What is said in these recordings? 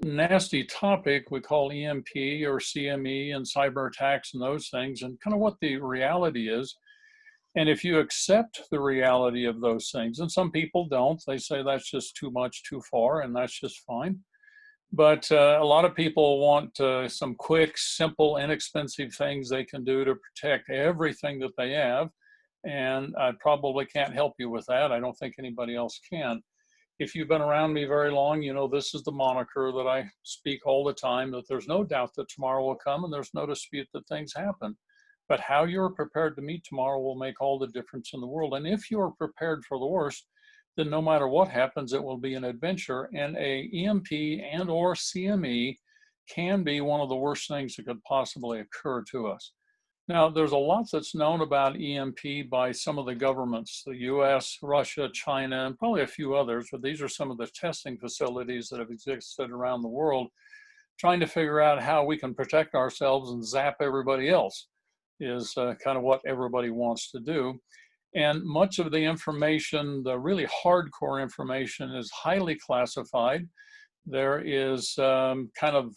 nasty topic we call EMP or CME and cyber attacks and those things, and kind of what the reality is. And if you accept the reality of those things, and some people don't, they say that's just too much, too far, and that's just fine. But a lot of people want some quick, simple, inexpensive things they can do to protect everything that they have. And I probably can't help you with that. I don't think anybody else can. If you've been around me very long, you know this is the moniker that I speak all the time, that there's no doubt that tomorrow will come and there's no dispute that things happen. But how you're prepared to meet tomorrow will make all the difference in the world. And if you're prepared for the worst, then no matter what happens, it will be an adventure. And a EMP and or CME can be one of the worst things that could possibly occur to us. Now, there's a lot that's known about EMP by some of the governments, the US, Russia, China, and probably a few others, but these are some of the testing facilities that have existed around the world, trying to figure out how we can protect ourselves and zap everybody else is kind of what everybody wants to do. And much of the information, the really hardcore information, is highly classified. There is kind of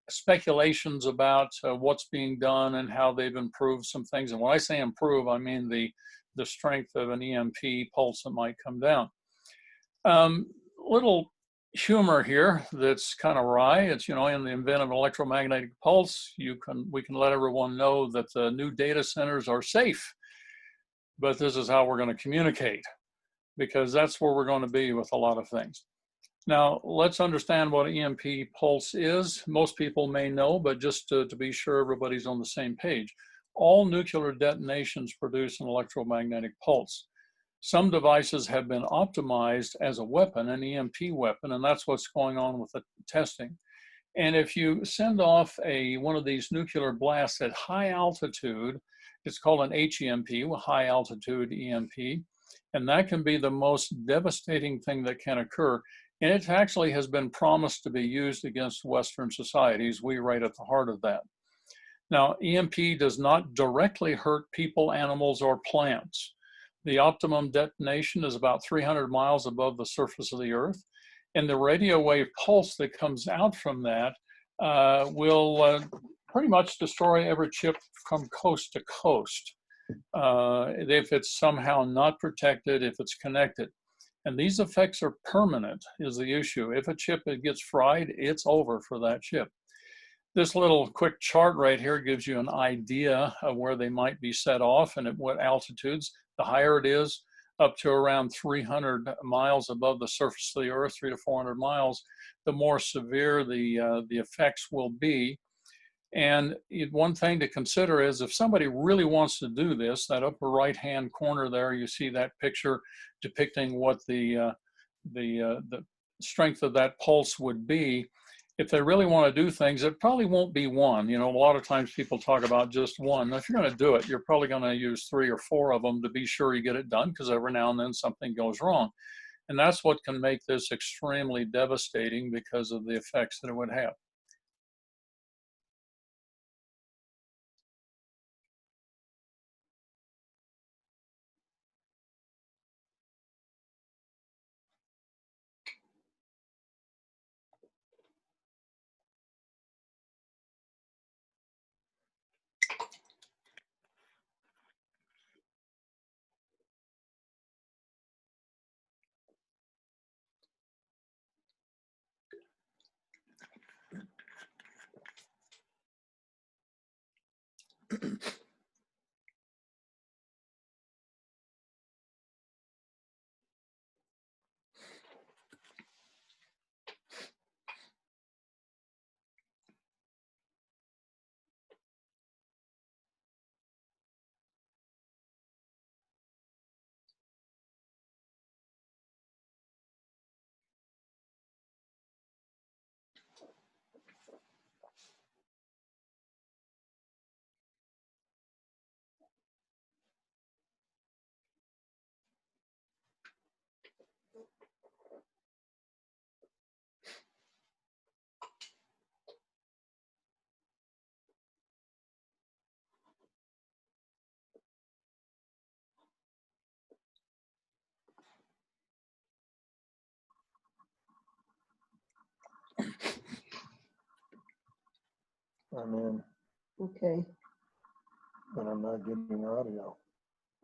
speculations about what's being done and how they've improved some things. And when I say improve, I mean the strength of an EMP pulse that might come down. Little humor here that's kind of wry. It's, in the event of an electromagnetic pulse, we can let everyone know that the new data centers are safe, but this is how we're going to communicate, because that's where we're going to be with a lot of things. Now, let's understand what EMP pulse is. Most people may know, but just to be sure everybody's on the same page. All nuclear detonations produce an electromagnetic pulse. Some devices have been optimized as a weapon, an EMP weapon, and that's what's going on with the testing. And if you send off one of these nuclear blasts at high altitude, it's called an HEMP, high altitude EMP, and that can be the most devastating thing that can occur. And it actually has been promised to be used against Western societies. We're right at the heart of that. Now, EMP does not directly hurt people, animals, or plants. The optimum detonation is about 300 miles above the surface of the Earth. And the radio wave pulse that comes out from that will pretty much destroy every chip from coast to coast if it's somehow not protected, if it's connected. And these effects are permanent is the issue. If a chip gets fried, it's over for that chip. This little quick chart right here gives you an idea of where they might be set off and at what altitudes. The higher it is, up to around 300 miles above the surface of the Earth, 300 to 400 miles, the more severe the effects will be. And one thing to consider is if somebody really wants to do this, that upper right-hand corner there, you see that picture depicting what the strength of that pulse would be. If they really want to do things, it probably won't be one. A lot of times people talk about just one. Now, if you're going to do it, you're probably going to use 3 or 4 of them to be sure you get it done, because every now and then something goes wrong. And that's what can make this extremely devastating because of the effects that it would have. I'm in, Okay, but I'm not getting audio.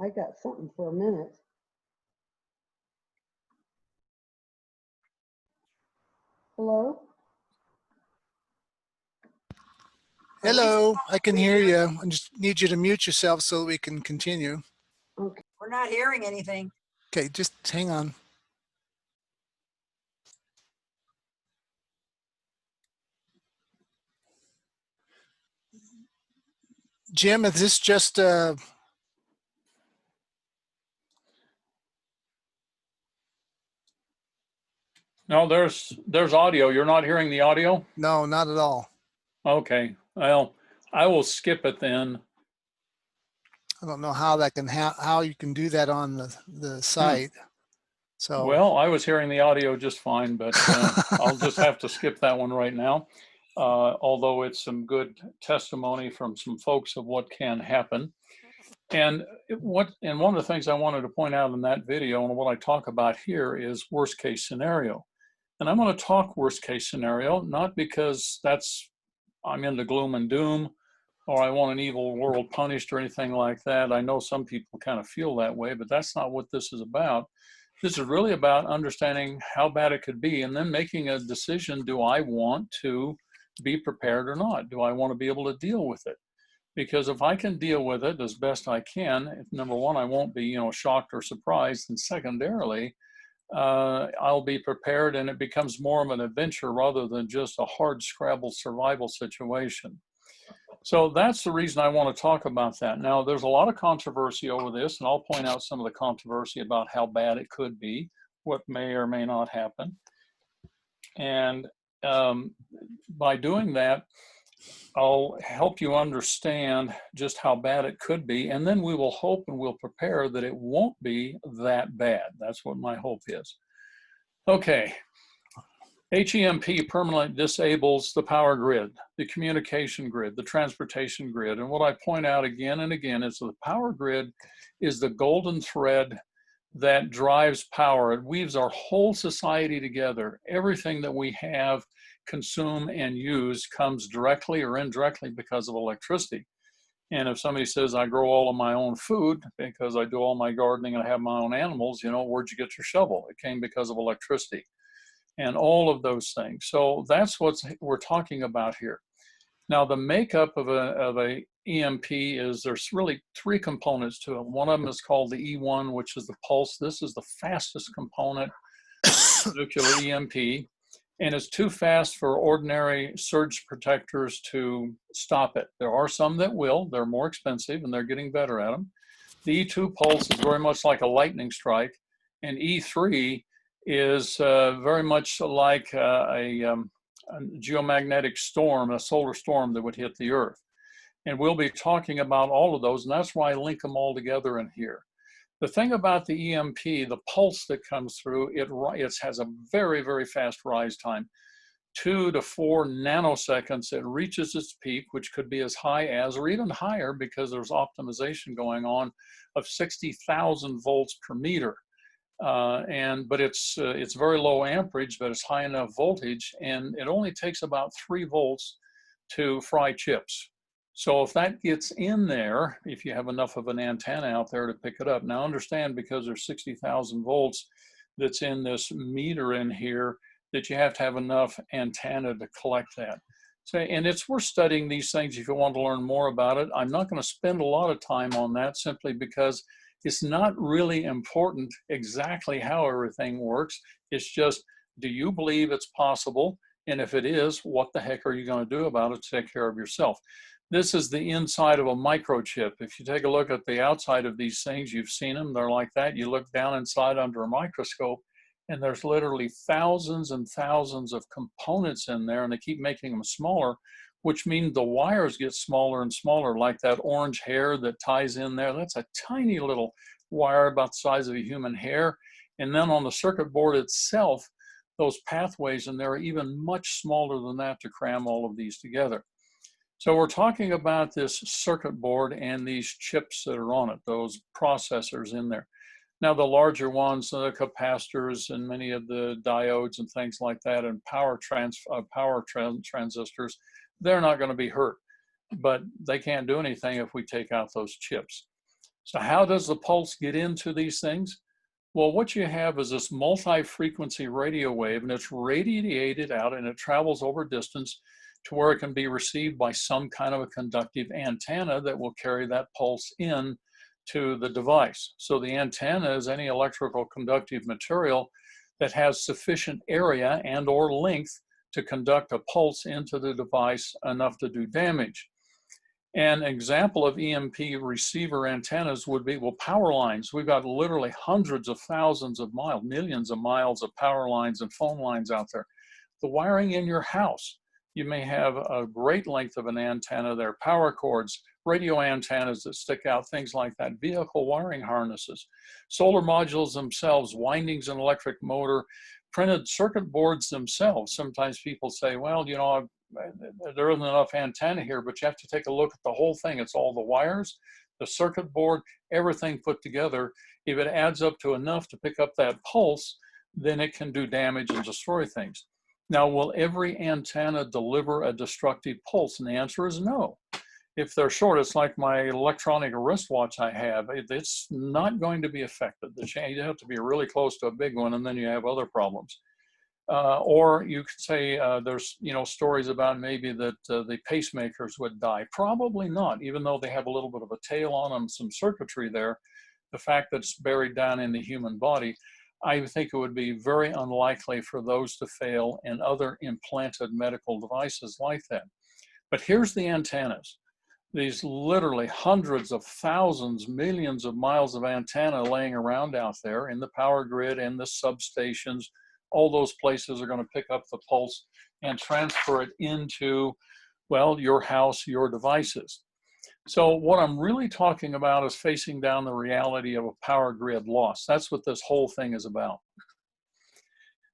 I got something for a minute. Hello? Hello, I can hear you. I just need you to mute yourself so we can continue. Okay. We're not hearing anything. Okay, just hang on. Jim, is this just No, there's audio. You're not hearing the audio? no, not at all. Okay, well, I will skip it then. I don't know how that can how you can do that on the site. So Well, I was hearing the audio just fine, but I'll just have to skip that one right now. Although it's some good testimony from some folks of what can happen. And one of the things I wanted to point out in that video and what I talk about here is worst case scenario. And I'm going to talk worst case scenario, not because I'm into gloom and doom or I want an evil world punished or anything like that. I know some people kind of feel that way, but that's not what this is about. This is really about understanding how bad it could be and then making a decision. Do I want to be prepared or not? Do I want to be able to deal with it? Because if I can deal with it as best I can, number one, I won't be, shocked or surprised. And secondarily, I'll be prepared and it becomes more of an adventure rather than just a hard scrabble survival situation. So that's the reason I want to talk about that. Now, there's a lot of controversy over this, and I'll point out some of the controversy about how bad it could be, what may or may not happen. And by doing that, I'll help you understand just how bad it could be, and then we will hope and we'll prepare that it won't be that bad. That's what my hope is. Okay. HEMP permanently disables the power grid, the communication grid, the transportation grid. And what I point out again and again is the power grid is the golden thread that drives power. It weaves our whole society together. Everything that we have, consume, and use comes directly or indirectly because of electricity. And if somebody says, I grow all of my own food because I do all my gardening and I have my own animals, where'd you get your shovel? It came because of electricity. And all of those things. So that's what we're talking about here. Now, the makeup of a EMP is there's really three components to it. One of them is called the E1, which is the pulse. This is the fastest component of nuclear EMP, and it's too fast for ordinary surge protectors to stop it. There are some that will. They're more expensive, and they're getting better at them. The E2 pulse is very much like a lightning strike, and E3 is very much like a geomagnetic storm, a solar storm that would hit the Earth. And we'll be talking about all of those, and that's why I link them all together in here. The thing about the EMP, the pulse that comes through, it has a very, very fast rise time. 2 to 4 nanoseconds, it reaches its peak, which could be as high as, or even higher because there's optimization going on, of 60,000 volts per meter. But it's very low amperage, but it's high enough voltage, and it only takes about 3 volts to fry chips. So if that gets in there, if you have enough of an antenna out there to pick it up. Now understand, because there's 60,000 volts that's in this meter in here, that you have to have enough antenna to collect that. So, and it's worth studying these things if you want to learn more about it. I'm not going to spend a lot of time on that simply because it's not really important exactly how everything works. It's just, do you believe it's possible? And if it is, what the heck are you going to do about it to take care of yourself? This is the inside of a microchip. If you take a look at the outside of these things, you've seen them, they're like that. You look down inside under a microscope, and there's literally thousands and thousands of components in there, and they keep making them smaller, which means the wires get smaller and smaller, like that orange hair that ties in there. That's a tiny little wire about the size of a human hair. And then on the circuit board itself, those pathways in there are even much smaller than that to cram all of these together. So we're talking about this circuit board and these chips that are on it, those processors in there. Now the larger ones, the capacitors and many of the diodes and things like that, and power transistors, they're not going to be hurt. but they can't do anything if we take out those chips. So how does the pulse get into these things? Well, what you have is this multi-frequency radio wave, and it's radiated out and it travels over distance to where it can be received by some kind of a conductive antenna that will carry that pulse in to the device. So the antenna is any electrical conductive material that has sufficient area and or length to conduct a pulse into the device enough to do damage. An example of EMP receiver antennas would be, well, power lines. We've got literally hundreds of thousands of miles, millions of miles of power lines and phone lines out there. The wiring in your house, you may have a great length of an antenna there, power cords, radio antennas that stick out, things like that, vehicle wiring harnesses, solar modules themselves, windings and electric motor, printed circuit boards themselves. Sometimes people say, well, you know, there isn't enough antenna here, but you have to take a look at the whole thing. It's all the wires, the circuit board, everything put together. If it adds up to enough to pick up that pulse, then it can do damage and destroy things. Now, will every antenna deliver a destructive pulse? And the answer is no. If they're short, it's like my electronic wristwatch I have. It's not going to be affected. You have to be really close to a big one, and then you have other problems. Or you could say there's, you know, stories about maybe that the pacemakers would die. Probably not, even though they have a little bit of a tail on them, some circuitry there. The fact that it's buried down in the human body, I think it would be very unlikely for those to fail in other implanted medical devices like that. But here's the antennas. These literally hundreds of thousands, millions of miles of antenna laying around out there in the power grid and the substations. All those places are going to pick up the pulse and transfer it into, well, your house, your devices. So what I'm really talking about is facing down the reality of a power grid loss. That's what this whole thing is about.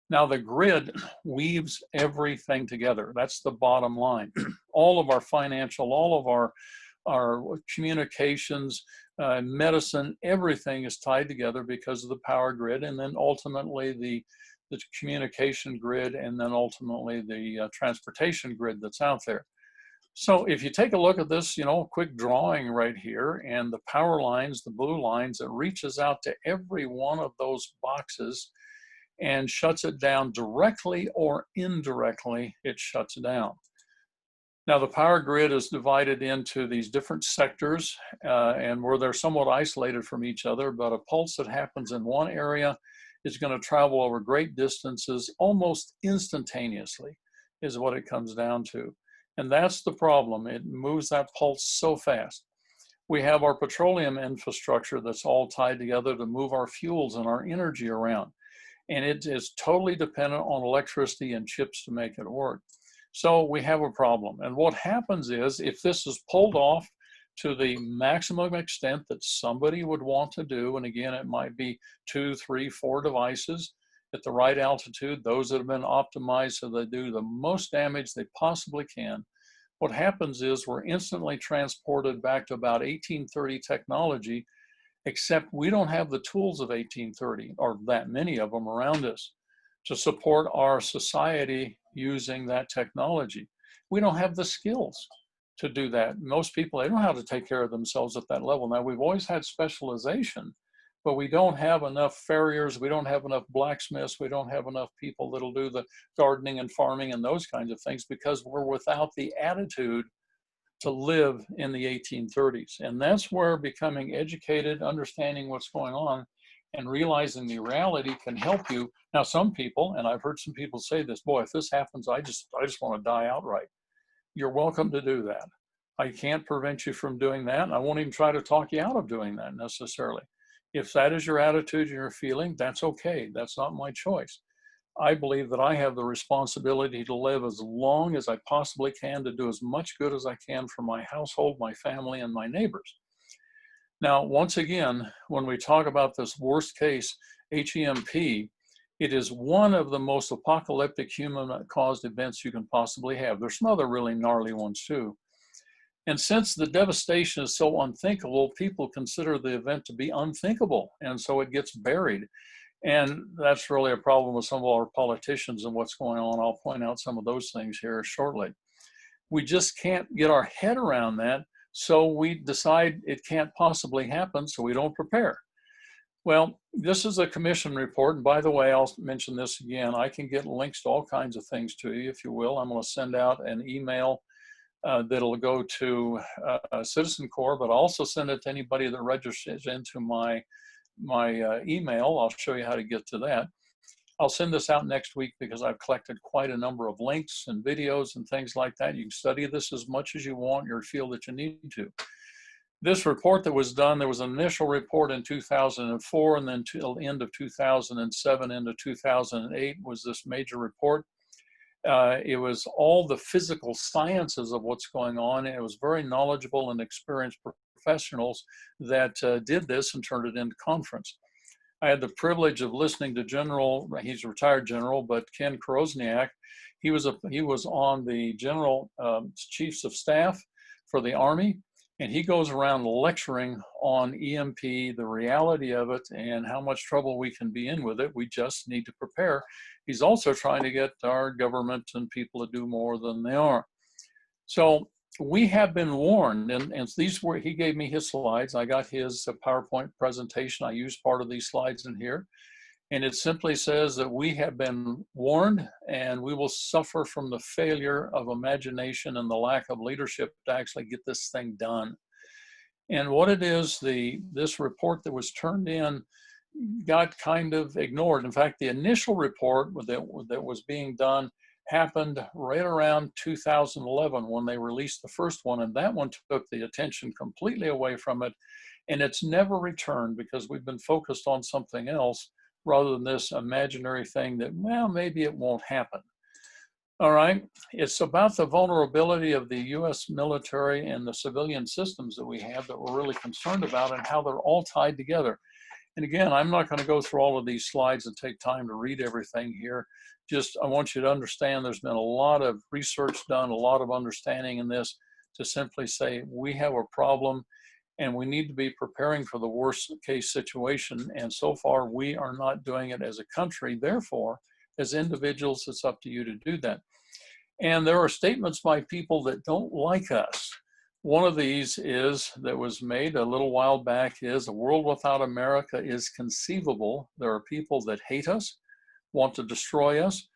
Now, the grid weaves everything together. That's the bottom line. All of our financial, all of our communications, medicine, everything is tied together because of the power grid, and then ultimately the communication grid, and then ultimately the transportation grid that's out there. So if you take a look at this, you know, quick drawing right here, and the power lines, the blue lines, it reaches out to every one of those boxes and shuts it down directly or indirectly, it shuts down. Now the power grid is divided into these different sectors and where they're somewhat isolated from each other, but a pulse that happens in one area is going to travel over great distances almost instantaneously is what it comes down to. And that's the problem. It moves that pulse so fast. We have our petroleum infrastructure that's all tied together to move our fuels and our energy around. And it is totally dependent on electricity and chips to make it work. So we have a problem. And what happens is, if this is pulled off to the maximum extent that somebody would want to do, and again, it might be 2, 3, 4 devices at the right altitude, those that have been optimized so they do the most damage they possibly can, what happens is we're instantly transported back to about 1830 technology, except we don't have the tools of 1830, or that many of them around us, to support our society using that technology. We don't have the skills to do that. Most people, they don't know how to take care of themselves at that level. Now, we've always had specialization, but we don't have enough farriers, we don't have enough blacksmiths, we don't have enough people that'll do the gardening and farming and those kinds of things, because we're without the attitude to live in the 1830s. And that's where becoming educated, understanding what's going on, and realizing the reality can help you. Now, some people, and I've heard some people say this, boy, if this happens, I just want to die outright. You're welcome to do that. I can't prevent you from doing that. And I won't even try to talk you out of doing that necessarily. If that is your attitude and your feeling, that's okay. That's not my choice. I believe that I have the responsibility to live as long as I possibly can, to do as much good as I can for my household, my family, and my neighbors. Now, once again, when we talk about this worst case, HEMP, it is one of the most apocalyptic human-caused events you can possibly have. There's some other really gnarly ones too. And since the devastation is so unthinkable, people consider the event to be unthinkable, and so it gets buried. And that's really a problem with some of our politicians and what's going on. I'll point out some of those things here shortly. We just can't get our head around that. So we decide it can't possibly happen, so we don't prepare. Well, this is a commission report. And by the way, I'll mention this again. I can get links to all kinds of things to you, if you will. I'm going to send out an email that'll go to Citizen Corps, but also send it to anybody that registers into my email. I'll show you how to get to that. I'll send this out next week because I've collected quite a number of links and videos and things like that. You can study this as much as you want or feel that you need to. This report that was done, there was an initial report in 2004, and then till the end of 2007 into 2008 was this major report. It was all the physical sciences of what's going on, and it was very knowledgeable and experienced professionals that did this and turned it into conference. I had the privilege of listening to General, he's a retired general, but Ken Krosniak. He was on the General Chiefs of Staff for the Army, and he goes around lecturing on EMP, the reality of it, and how much trouble we can be in with it. We just need to prepare. He's also trying to get our government and people to do more than they are. So we have been warned, and these were, he gave me his slides. I got his PowerPoint presentation. I used part of these slides in here. And it simply says that we have been warned and we will suffer from the failure of imagination and the lack of leadership to actually get this thing done. And what it is, this report that was turned in got kind of ignored. In fact, the initial report that was being done happened right around 2011 when they released the first one, and that one took the attention completely away from it, and it's never returned because we've been focused on something else rather than this imaginary thing that, well, maybe it won't happen. All right, it's about the vulnerability of the US military and the civilian systems that we have that we're really concerned about and how they're all tied together. And again, I'm not going to go through all of these slides and take time to read everything here. Just, I want you to understand there's been a lot of research done, a lot of understanding in this to simply say we have a problem and we need to be preparing for the worst case situation. And so far, we are not doing it as a country. Therefore, as individuals, it's up to you to do that. And there are statements by people that don't like us. One of these that was made a little while back is, a world without America is conceivable. There are people that hate us, want to destroy us.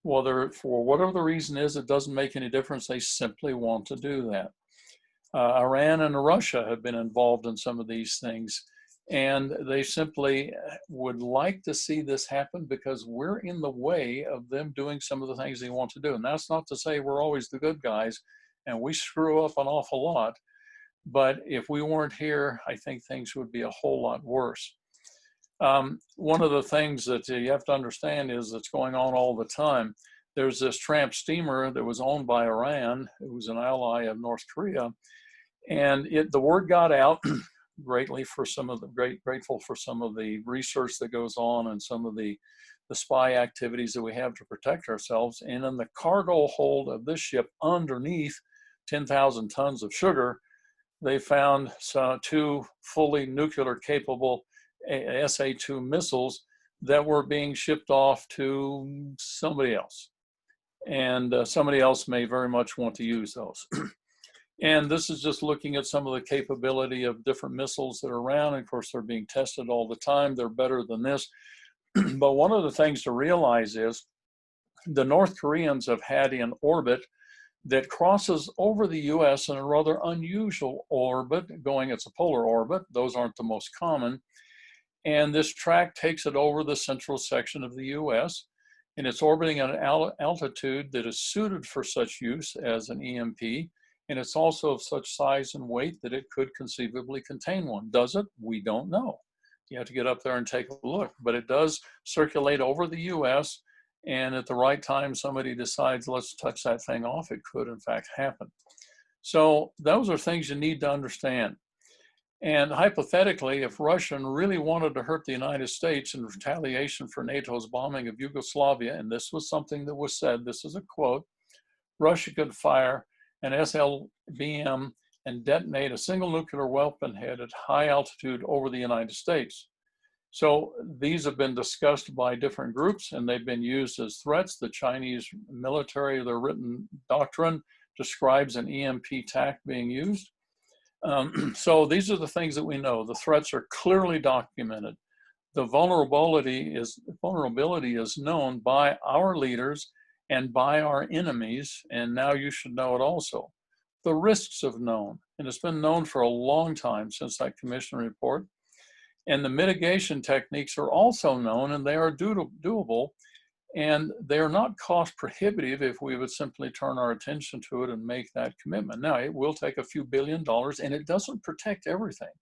Whether for whatever the reason is, it doesn't make any difference. They simply want to do that. Iran and Russia have been involved in some of these things, and they simply would like to see this happen because we're in the way of them doing some of the things they want to do. And that's not to say we're always the good guys, and we screw up an awful lot. But if we weren't here, I think things would be a whole lot worse. One of the things that you have to understand is that's going on all the time. There's this tramp steamer that was owned by Iran, who was an ally of North Korea, and the word got out grateful for some of the research that goes on and some of the spy activities that we have to protect ourselves. And in the cargo hold of this ship, underneath 10,000 tons of sugar, they found two fully nuclear capable SA-2 missiles that were being shipped off to somebody else. And somebody else may very much want to use those. And this is just looking at some of the capability of different missiles that are around. And of course, they're being tested all the time. They're better than this. But one of the things to realize is the North Koreans have had in orbit that crosses over the US in a rather unusual orbit, it's a polar orbit. Those aren't the most common. And this track takes it over the central section of the US, and it's orbiting at an altitude that is suited for such use as an EMP. And it's also of such size and weight that it could conceivably contain one. Does it? We don't know. You have to get up there and take a look. But it does circulate over the US, and at the right time, somebody decides, let's touch that thing off. It could, in fact, happen. So those are things you need to understand. And hypothetically, if Russia really wanted to hurt the United States in retaliation for NATO's bombing of Yugoslavia, and this was something that was said, this is a quote, Russia could fire an SLBM and detonate a single nuclear weapon head at high altitude over the United States. So these have been discussed by different groups, and they've been used as threats. The Chinese military, their written doctrine describes an EMP attack being used. So these are the things that we know. The threats are clearly documented. The vulnerability is known by our leaders and by our enemies, and now you should know it also. The risks are known, and it's been known for a long time since that commission report. And the mitigation techniques are also known, and they are doable, and they are not cost prohibitive if we would simply turn our attention to it and make that commitment. Now, it will take a few $1 billion, and it doesn't protect everything,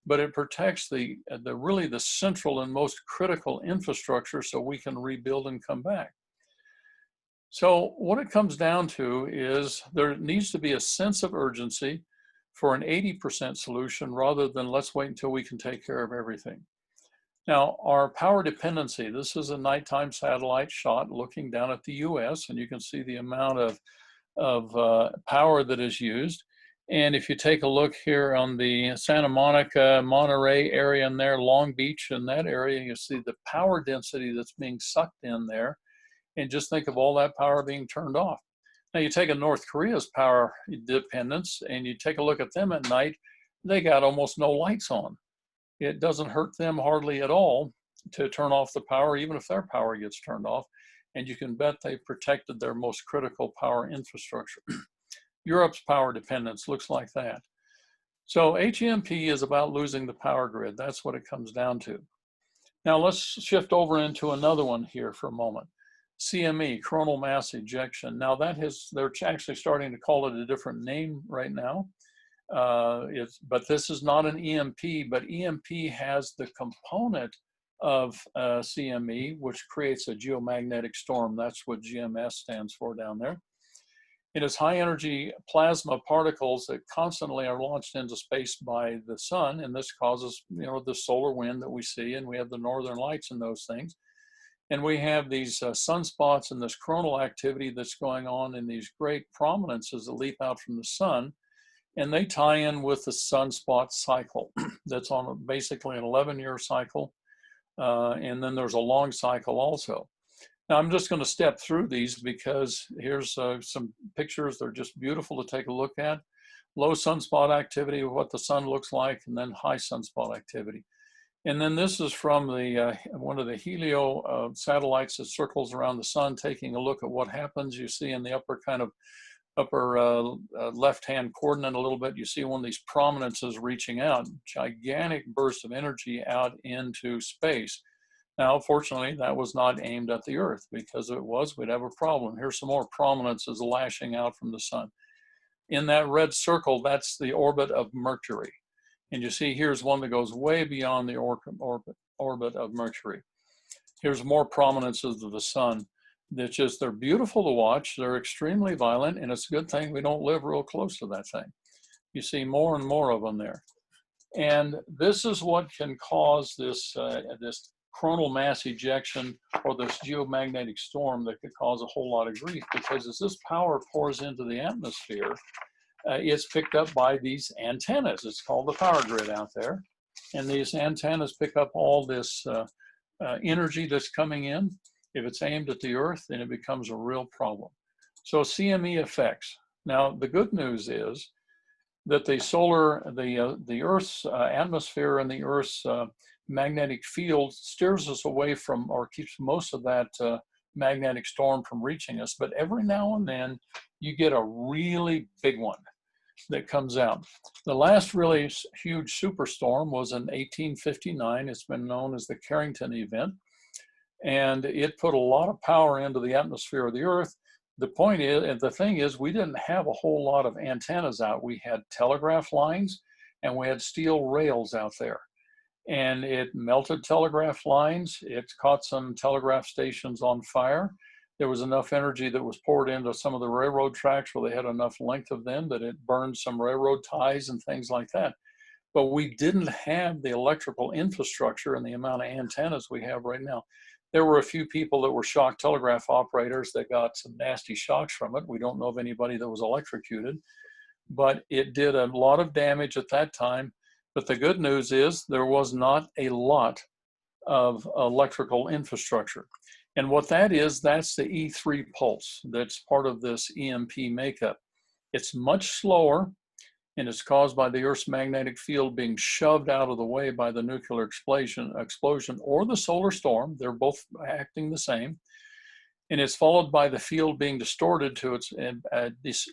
but it protects the really the central and most critical infrastructure so we can rebuild and come back. So what it comes down to is there needs to be a sense of urgency for an 80% solution rather than let's wait until we can take care of everything. Now, our power dependency, this is a nighttime satellite shot looking down at the US, and you can see the amount of power that is used. And if you take a look here on the Santa Monica, Monterey area in there, Long Beach in that area, you see the power density that's being sucked in there. And just think of all that power being turned off. Now you take a North Korea's power dependence and you take a look at them at night, they got almost no lights on. It doesn't hurt them hardly at all to turn off the power, even if their power gets turned off. And you can bet they've protected their most critical power infrastructure. Europe's power dependence looks like that. So HEMP is about losing the power grid. That's what it comes down to. Now let's shift over into another one here for a moment. CME, coronal mass ejection. Now they're actually starting to call it a different name right now. But this is not an EMP, but EMP has the component of CME, which creates a geomagnetic storm. That's what GMS stands for down there. It is high energy plasma particles that constantly are launched into space by the sun, and this causes, the solar wind that we see, and we have the northern lights and those things. And we have these sunspots and this coronal activity that's going on in these great prominences that leap out from the sun. And they tie in with the sunspot cycle. That's on basically an 11-year cycle. And then there's a long cycle also. Now I'm just going to step through these because here's some pictures. They're just beautiful to take a look at. Low sunspot activity, what the sun looks like, and then high sunspot activity. And then this is from the one of the Helio satellites that circles around the sun, taking a look at what happens. You see in the upper left-hand coordinate a little bit, you see one of these prominences reaching out, gigantic bursts of energy out into space. Now, fortunately, that was not aimed at the Earth, because if it was, we'd have a problem. Here's some more prominences lashing out from the sun. In that red circle, that's the orbit of Mercury. And you see here's one that goes way beyond the orbit of Mercury. Here's more prominences of the sun. They're beautiful to watch. They're extremely violent, and it's a good thing we don't live real close to that thing. You see more and more of them there. And this is what can cause this coronal mass ejection or this geomagnetic storm that could cause a whole lot of grief, because as this power pours into the atmosphere, it's picked up by these antennas. It's called the power grid out there. And these antennas pick up all this energy that's coming in. If it's aimed at the Earth, then it becomes a real problem. So CME effects. Now, the good news is that the Earth's atmosphere and the Earth's magnetic field steers us away from, or keeps most of that magnetic storm from reaching us. But every now and then, you get a really big one that comes out. The last really huge superstorm was in 1859. It's been known as the Carrington event. And it put a lot of power into the atmosphere of the Earth. The point is, and the thing is, we didn't have a whole lot of antennas out. We had telegraph lines and we had steel rails out there. And it melted telegraph lines. It caught some telegraph stations on fire. There was enough energy that was poured into some of the railroad tracks where they had enough length of them that it burned some railroad ties and things like that. But we didn't have the electrical infrastructure and the amount of antennas we have right now. There were a few people that were shock telegraph operators that got some nasty shocks from it. We don't know of anybody that was electrocuted, but it did a lot of damage at that time. But the good news is there was not a lot of electrical infrastructure. And what that is, that's the E3 pulse that's part of this EMP makeup. It's much slower, and it's caused by the Earth's magnetic field being shoved out of the way by the nuclear explosion or the solar storm. They're both acting the same. And it's followed by the field being distorted to its,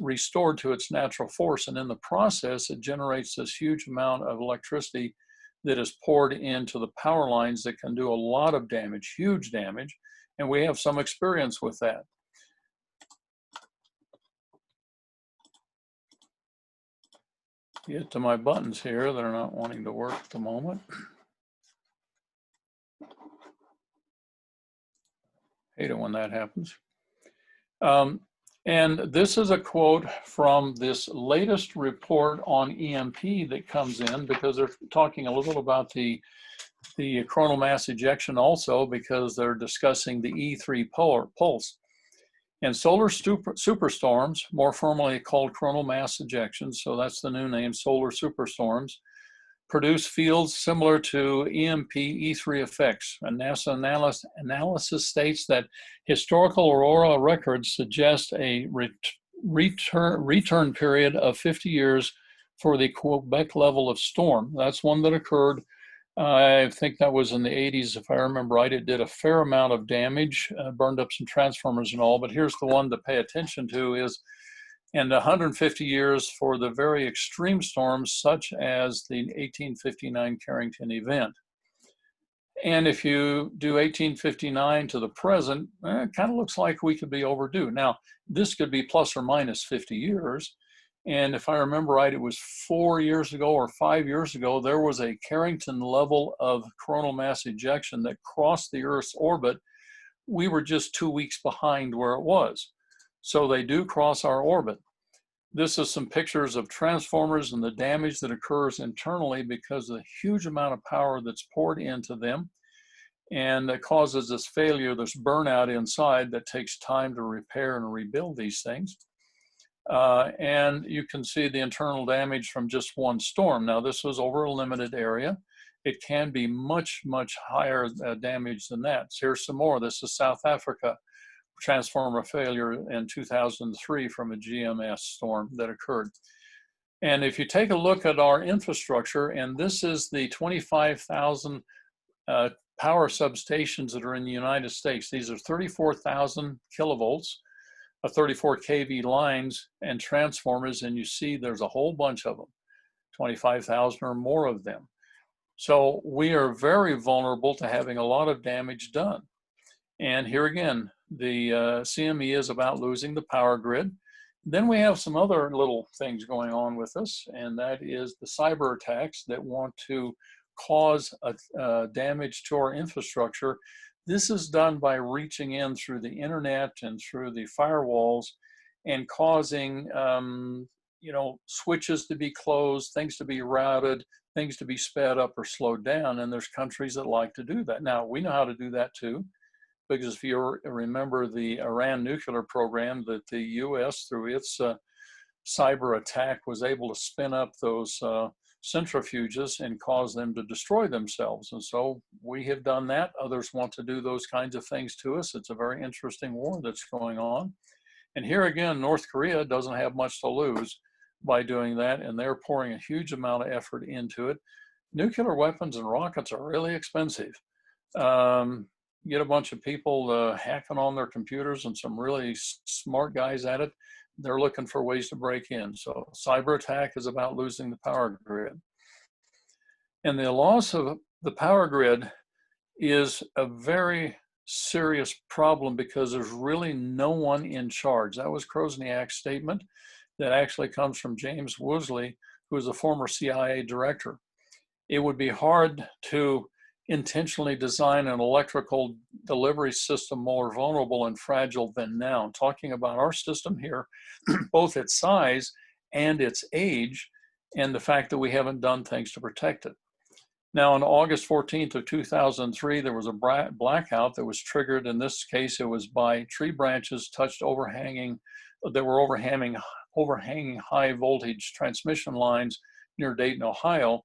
restored to its natural force. And in the process, it generates this huge amount of electricity that is poured into the power lines that can do a lot of damage, huge damage. And we have some experience with that. Get to my buttons here that are not wanting to work at the moment. Hate it when that happens. And this is a quote from this latest report on EMP that comes in, because they're talking a little about the coronal mass ejection also, because they're discussing the E3 pulse. And solar superstorms, more formally called coronal mass ejections, so that's the new name, solar superstorms, produce fields similar to EMP E3 effects. A NASA analysis states that historical aurora records suggest a return period of 50 years for the Quebec level of storm. That's one that occurred, I think that was in the 80s, if I remember right. It did a fair amount of damage, burned up some transformers and all, but here's the one to pay attention to is, and 150 years for the very extreme storms, such as the 1859 Carrington event. And if you do 1859 to the present, it kind of looks like we could be overdue. Now, this could be plus or minus 50 years. And if I remember right, it was 4 years ago or 5 years ago, there was a Carrington level of coronal mass ejection that crossed the Earth's orbit. We were just 2 weeks behind where it was. So they do cross our orbit. This is some pictures of transformers and the damage that occurs internally because of the huge amount of power that's poured into them. And that causes this failure, this burnout inside that takes time to repair and rebuild these things. And you can see the internal damage from just one storm. Now, this was over a limited area. It can be much, much higher damage than that. So here's some more. This is South Africa. Transformer failure in 2003 from a GMS storm that occurred. And if you take a look at our infrastructure, and this is the 25,000 power substations that are in the United States. These are 34,000 kilovolts, 34 kV lines and transformers, and you see there's a whole bunch of them, 25,000 or more of them. So we are very vulnerable to having a lot of damage done. And here again, the CME is about losing the power grid. Then we have some other little things going on with us, and that is the cyber attacks that want to cause damage to our infrastructure. This is done by reaching in through the internet and through the firewalls and causing switches to be closed, things to be routed, things to be sped up or slowed down. And there's countries that like to do that. Now, we know how to do that too, because if you remember the Iran nuclear program, that the US, through its cyber attack, was able to spin up those centrifuges and cause them to destroy themselves. And so we have done that. Others want to do those kinds of things to us. It's a very interesting war that's going on. And here again, North Korea doesn't have much to lose by doing that, and they're pouring a huge amount of effort into it. Nuclear weapons and rockets are really expensive. Get a bunch of people hacking on their computers and some really smart guys at it, they're looking for ways to break in. So cyber attack is about losing the power grid. And the loss of the power grid is a very serious problem because there's really no one in charge. That was Krosniak's statement that actually comes from James Woosley, who is a former CIA director. It would be hard to intentionally design an electrical delivery system more vulnerable and fragile than now. I'm talking about our system here, both its size and its age, and the fact that we haven't done things to protect it. Now, on August 14th of 2003, there was a blackout that was triggered. In this case, it was by tree branches touched overhanging high voltage transmission lines near Dayton, Ohio.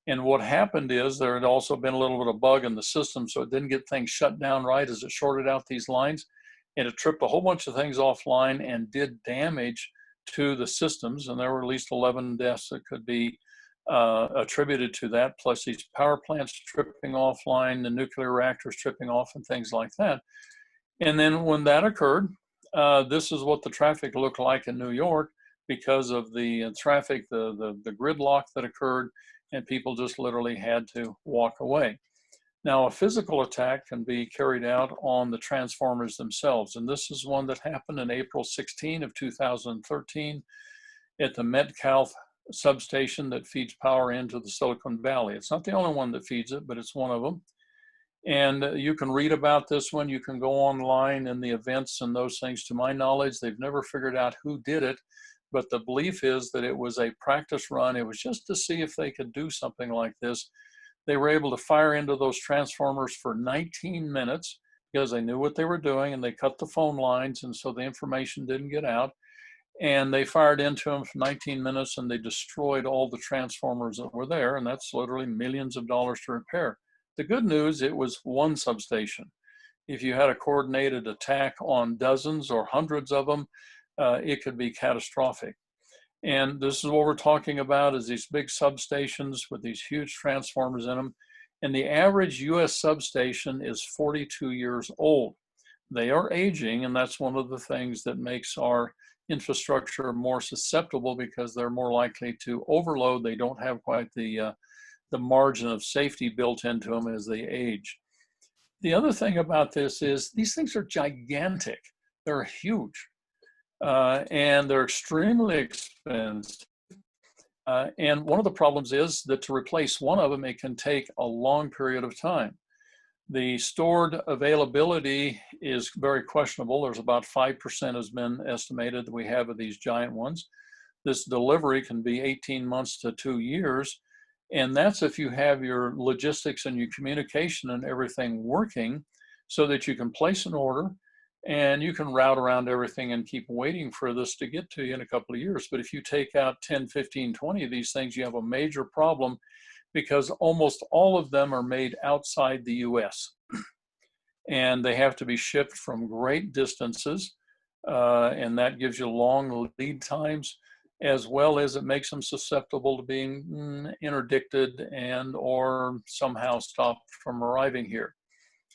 And what happened is there had also been a little bit of bug in the system, so it didn't get things shut down right as it shorted out these lines. And it tripped a whole bunch of things offline and did damage to the systems, and there were at least 11 deaths that could be attributed to that, plus these power plants tripping offline, the nuclear reactors tripping off, and things like that. And then when that occurred, this is what the traffic looked like in New York because of the traffic, the gridlock that occurred, and people just literally had to walk away. Now, a physical attack can be carried out on the transformers themselves, and this is one that happened in April 16 of 2013 at the Metcalf substation that feeds power into the Silicon Valley. It's not the only one that feeds it, but it's one of them. And you can read about this one. You can go online in the events and those things. To my knowledge, they've never figured out who did it, but the belief is that it was a practice run. It was just to see if they could do something like this. They were able to fire into those transformers for 19 minutes because they knew what they were doing, and they cut the phone lines, and so the information didn't get out. And they fired into them for 19 minutes, and they destroyed all the transformers that were there, and that's literally millions of dollars to repair. The good news, it was one substation. If you had a coordinated attack on dozens or hundreds of them, it could be catastrophic. And this is what we're talking about, is these big substations with these huge transformers in them. And the average US substation is 42 years old. They are aging, and that's one of the things that makes our infrastructure more susceptible, because they're more likely to overload. They don't have quite the margin of safety built into them as they age. The other thing about this is these things are gigantic. They're huge. And they're extremely expensive. And one of the problems is that to replace one of them, it can take a long period of time. The stored availability is very questionable. There's about 5% has been estimated that we have of these giant ones. This delivery can be 18 months to 2 years. And that's if you have your logistics and your communication and everything working so that you can place an order and you can route around everything and keep waiting for this to get to you in a couple of years. But if you take out 10, 15, 20 of these things, you have a major problem, because almost all of them are made outside the US. And they have to be shipped from great distances. And that gives you long lead times, as well as it makes them susceptible to being interdicted and or somehow stopped from arriving here.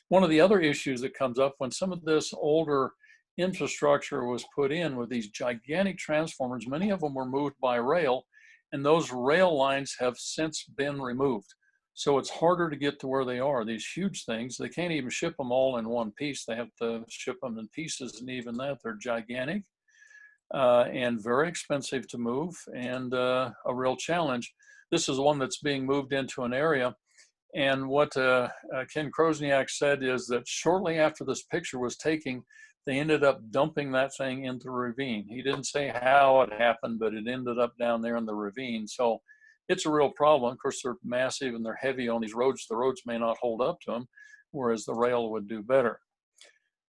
One of the other issues that comes up when some of this older infrastructure was put in with these gigantic transformers, many of them were moved by rail, and those rail lines have since been removed. So it's harder to get to where they are. These huge things, they can't even ship them all in one piece. They have to ship them in pieces, and even that, they're gigantic and very expensive to move, and a real challenge. This is one that's being moved into an area. And what Ken Krosniak said is that shortly after this picture was taken, they ended up dumping that thing into the ravine. He didn't say how it happened, but it ended up down there in the ravine. So it's a real problem. Of course, they're massive and they're heavy on these roads. The roads may not hold up to them, whereas the rail would do better.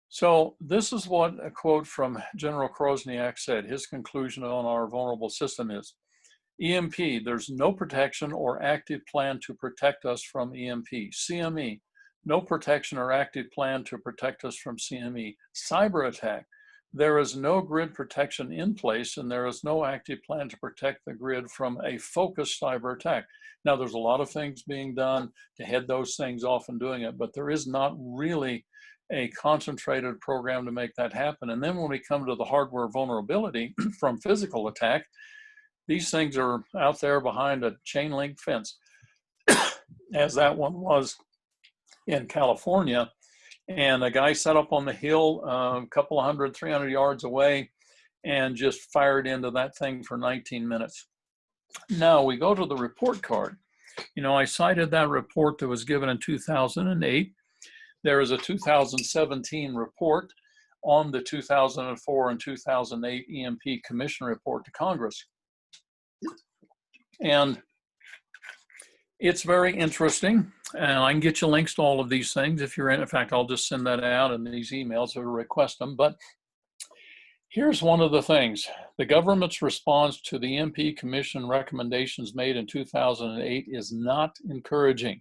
So this is what a quote from General Krosniak said. His conclusion on our vulnerable system is, EMP, there's no protection or active plan to protect us from EMP. CME, no protection or active plan to protect us from CME. Cyber attack, there is no grid protection in place, and there is no active plan to protect the grid from a focused cyber attack. Now, there's a lot of things being done to head those things off and doing it, but there is not really a concentrated program to make that happen. And then when we come to the hardware vulnerability from physical attack, these things are out there behind a chain link fence, as that one was in California. And a guy set up on the hill a couple of 100, 300 yards away and just fired into that thing for 19 minutes. Now we go to the report card. You know, I cited that report that was given in 2008. There is a 2017 report on the 2004 and 2008 EMP Commission report to Congress. And it's very interesting, and I can get you links to all of these things if you're in. In fact, I'll just send that out in these emails or request them. But here's one of the things. The government's response to the EMP Commission recommendations made in 2008 is not encouraging.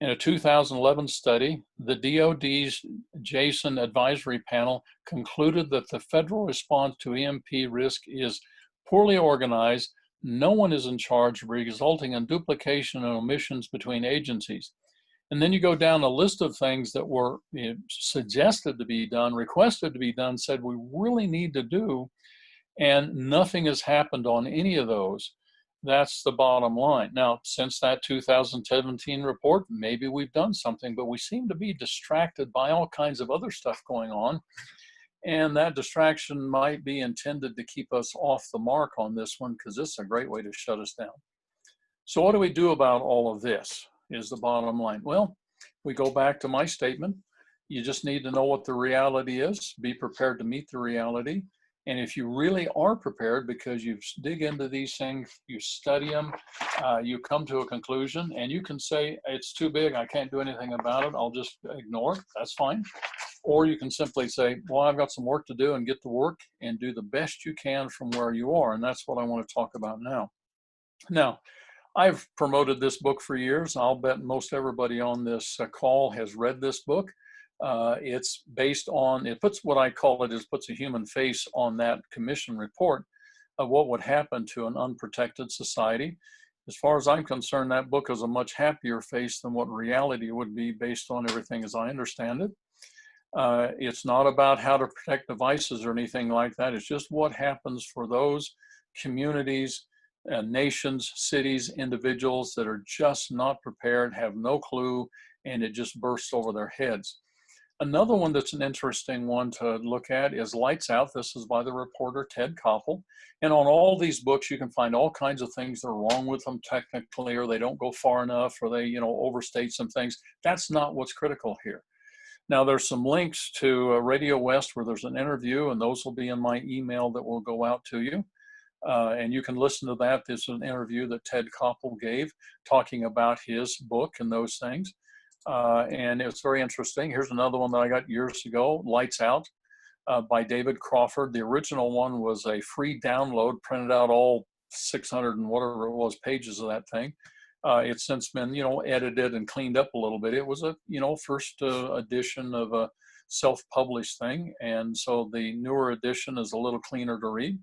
In a 2011 study, the DoD's Jason Advisory Panel concluded that the federal response to EMP risk is poorly organized. No one is in charge, resulting in duplication and omissions between agencies. And then you go down a list of things that were suggested to be done, requested to be done, said we really need to do, and nothing has happened on any of those. That's the bottom line. Now, since that 2017 report, maybe we've done something, but we seem to be distracted by all kinds of other stuff going on. And that distraction might be intended to keep us off the mark on this one, because this is a great way to shut us down. So what do we do about all of this is the bottom line. Well, we go back to my statement. You just need to know what the reality is, be prepared to meet the reality. And if you really are prepared, because you dig into these things, you study them, you come to a conclusion, and you can say, it's too big, I can't do anything about it, I'll just ignore it, that's fine. Or you can simply say, well, I've got some work to do, and get to work and do the best you can from where you are. And that's what I want to talk about now. Now, I've promoted this book for years. I'll bet most everybody on this call has read this book. It's based on, it puts what I call it is puts a human face on that commission report of what would happen to an unprotected society. As far as I'm concerned, that book is a much happier face than what reality would be based on everything as I understand it. It's not about how to protect devices or anything like that. It's just what happens for those communities, nations, cities, individuals that are just not prepared, have no clue, and it just bursts over their heads. Another one that's an interesting one to look at is Lights Out. This is by the reporter Ted Koppel. And on all these books, you can find all kinds of things that are wrong with them technically, or they don't go far enough, or they, overstate some things. That's not what's critical here. Now, there's some links to Radio West where there's an interview, and those will be in my email that will go out to you. And you can listen to that. This is an interview that Ted Koppel gave talking about his book and those things. And it's very interesting. Here's another one that I got years ago, Lights Out by David Crawford. The original one was a free download, printed out all 600 and whatever it was pages of that thing. It's since been, edited and cleaned up a little bit. It was a, first edition of a self-published thing. And so the newer edition is a little cleaner to read,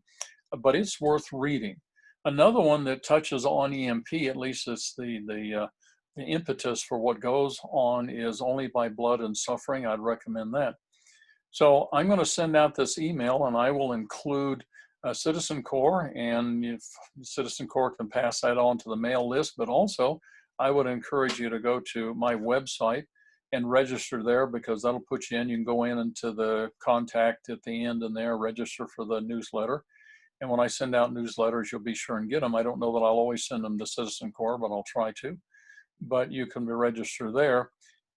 but it's worth reading. Another one that touches on EMP, at least it's the impetus for what goes on, is Only by Blood and Suffering. I'd recommend that. So I'm going to send out this email, and I will include Citizen Corps, and if Citizen Corps can pass that on to the mail list, but also I would encourage you to go to my website and register there, because that'll put you in. You can go into the contact at the end and there, register for the newsletter. And when I send out newsletters, you'll be sure and get them. I don't know that I'll always send them to Citizen Corps, but I'll try to. But you can register there,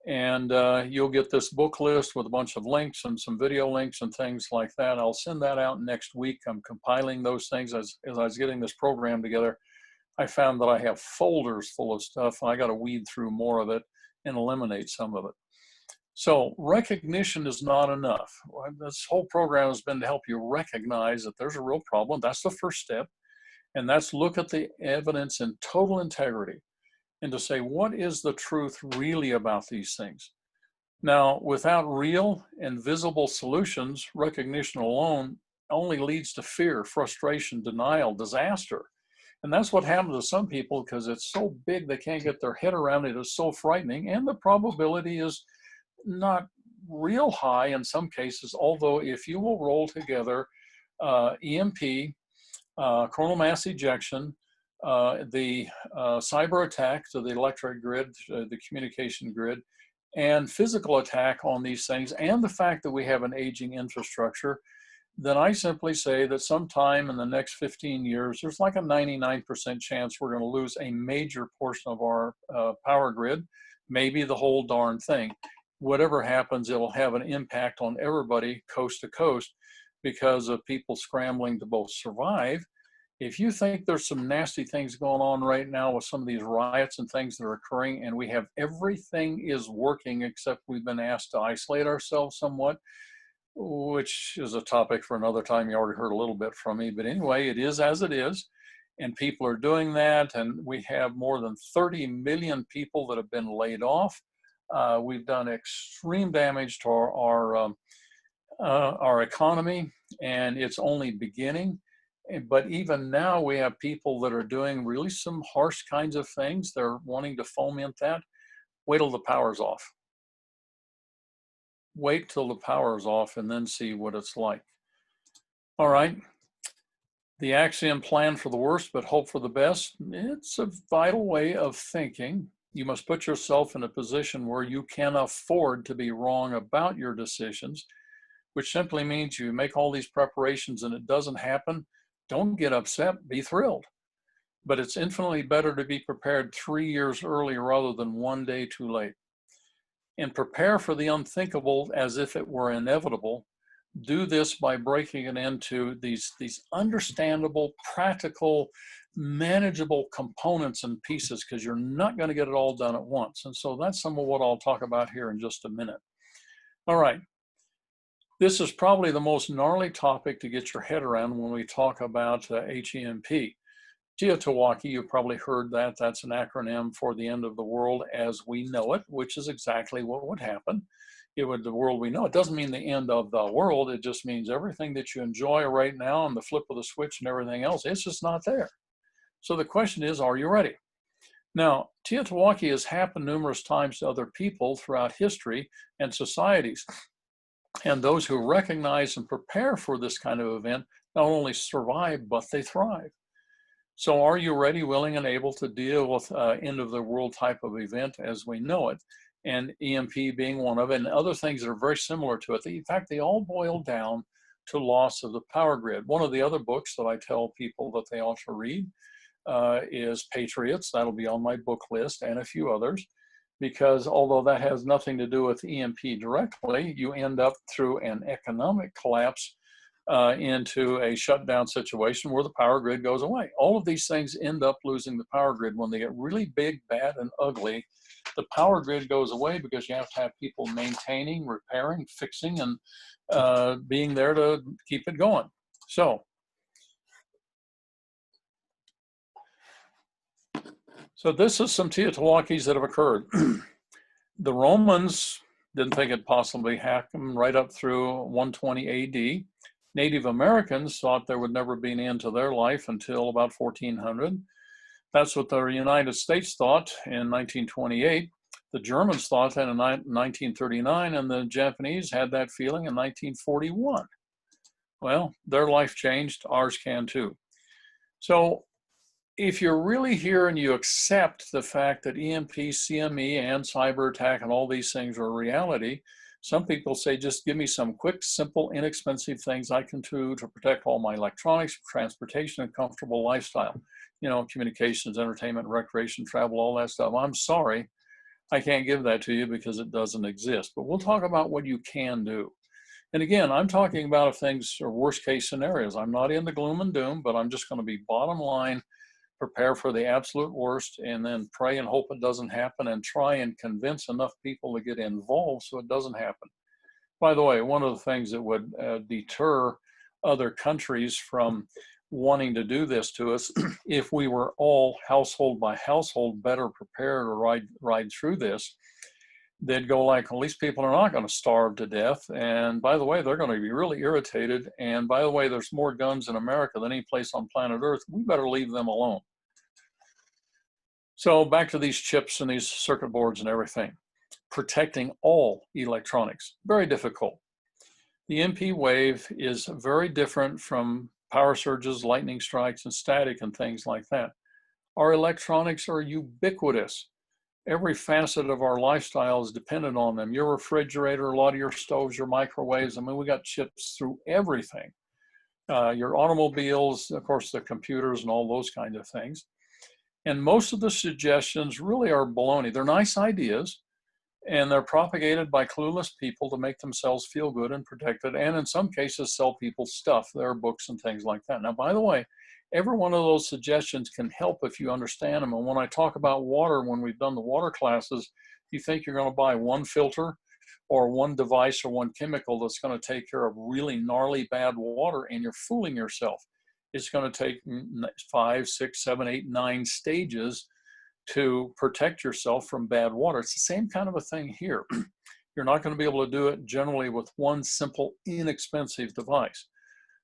and you'll get this book list with a bunch of links and some video links and things like that. I'll send that out next week. I'm compiling those things as I was getting this program together. I found that I have folders full of stuff, and I got to weed through more of it and eliminate some of it. So recognition is not enough. This whole program has been to help you recognize that there's a real problem. That's the first step, and that's look at the evidence in total integrity, and to say, what is the truth really about these things? Now, without real and visible solutions, recognition alone only leads to fear, frustration, denial, disaster. And that's what happens to some people, because it's so big they can't get their head around it. It's so frightening, and the probability is not real high in some cases, although if you will roll together EMP, coronal mass ejection, the cyber attack to the electric grid, the communication grid, and physical attack on these things, and the fact that we have an aging infrastructure, then I simply say that sometime in the next 15 years, there's like a 99% chance we're going to lose a major portion of our power grid, maybe the whole darn thing. Whatever happens, it'll have an impact on everybody coast to coast, because of people scrambling to both survive. If you think there's some nasty things going on right now with some of these riots and things that are occurring, and we have everything is working except we've been asked to isolate ourselves somewhat, which is a topic for another time. You already heard a little bit from me, but anyway, it is as it is. and people are doing that. And we have more than 30 million people that have been laid off. We've done extreme damage to our economy, and it's only beginning. But even now, we have people that are doing really some harsh kinds of things. They're wanting to foment that. Wait till the power's off. Wait till the power's off and then see what it's like. All right. The axiom, plan for the worst, but hope for the best. It's a vital way of thinking. You must put yourself in a position where you can afford to be wrong about your decisions, which simply means you make all these preparations and it doesn't happen. Don't get upset, be thrilled. But it's infinitely better to be prepared 3 years early rather than 1 day too late. And prepare for the unthinkable as if it were inevitable. Do this by breaking it into these understandable, practical, manageable components and pieces, because you're not going to get it all done at once. And so that's some of what I'll talk about here in just a minute. All right. This is probably the most gnarly topic to get your head around when we talk about HEMP. Teotowaki, you've probably heard that. That's an acronym for the end of the world as we know it, which is exactly what would happen. It would, the world we know. It doesn't mean the end of the world. It just means everything that you enjoy right now and the flip of the switch and everything else, it's just not there. So the question is, are you ready? Now, Teotowaki has happened numerous times to other people throughout history and societies. And those who recognize and prepare for this kind of event not only survive, but they thrive. So are you ready, willing, and able to deal with end of the world type of event as we know it? And EMP being one of it, and other things that are very similar to it. In fact, they all boil down to loss of the power grid. One of the other books that I tell people that they ought to read is Patriots. That'll be on my book list, and a few others. Because although that has nothing to do with EMP directly, you end up through an economic collapse into a shutdown situation where the power grid goes away. All of these things end up losing the power grid. When they get really big, bad, and ugly, the power grid goes away because you have to have people maintaining, repairing, fixing, and being there to keep it going. So this is some Teotowakis that have occurred. The Romans didn't think it possibly happened right up through 120 AD. Native Americans thought there would never be an end to their life until about 1400. That's what the United States thought in 1928. The Germans thought that in 1939, and the Japanese had that feeling in 1941. Well, their life changed, ours can too. So if you're really here and you accept the fact that EMP, CME, and cyber attack and all these things are a reality, some people say, just give me some quick, simple, inexpensive things I can do to protect all my electronics, transportation, and comfortable lifestyle. You know, communications, entertainment, recreation, travel, all that stuff. I'm sorry, I can't give that to you because it doesn't exist. But we'll talk about what you can do. And again, I'm talking about if things are worst case scenarios. I'm not into gloom and doom, but I'm just going to be bottom line, prepare for the absolute worst, and then pray and hope it doesn't happen, and try and convince enough people to get involved so it doesn't happen. By the way, one of the things that would deter other countries from wanting to do this to us, if we were all household by household better prepared to ride through this, they'd go like, well, these people are not going to starve to death. And by the way, they're going to be really irritated. And by the way, there's more guns in America than any place on planet Earth. We better leave them alone. So back to these chips and these circuit boards and everything. Protecting all electronics, very difficult. The EMP wave is very different from power surges, lightning strikes, and static and things like that. Our electronics are ubiquitous. Every facet of our lifestyle is dependent on them. Your refrigerator, a lot of your stoves, your microwaves, I mean, we got chips through everything. Your automobiles, of course, the computers and all those kind of things. And most of the suggestions really are baloney. They're nice ideas, and they're propagated by clueless people to make themselves feel good and protected, and in some cases sell people stuff, their books and things like that. Now, by the way, every one of those suggestions can help if you understand them. And when I talk about water, when we've done the water classes, you think you're going to buy one filter or one device or one chemical that's going to take care of really gnarly bad water, and you're fooling yourself. It's going to take 5, 6, 7, 8, 9 stages to protect yourself from bad water. It's the same kind of a thing here. You're not going to be able to do it generally with one simple, inexpensive device.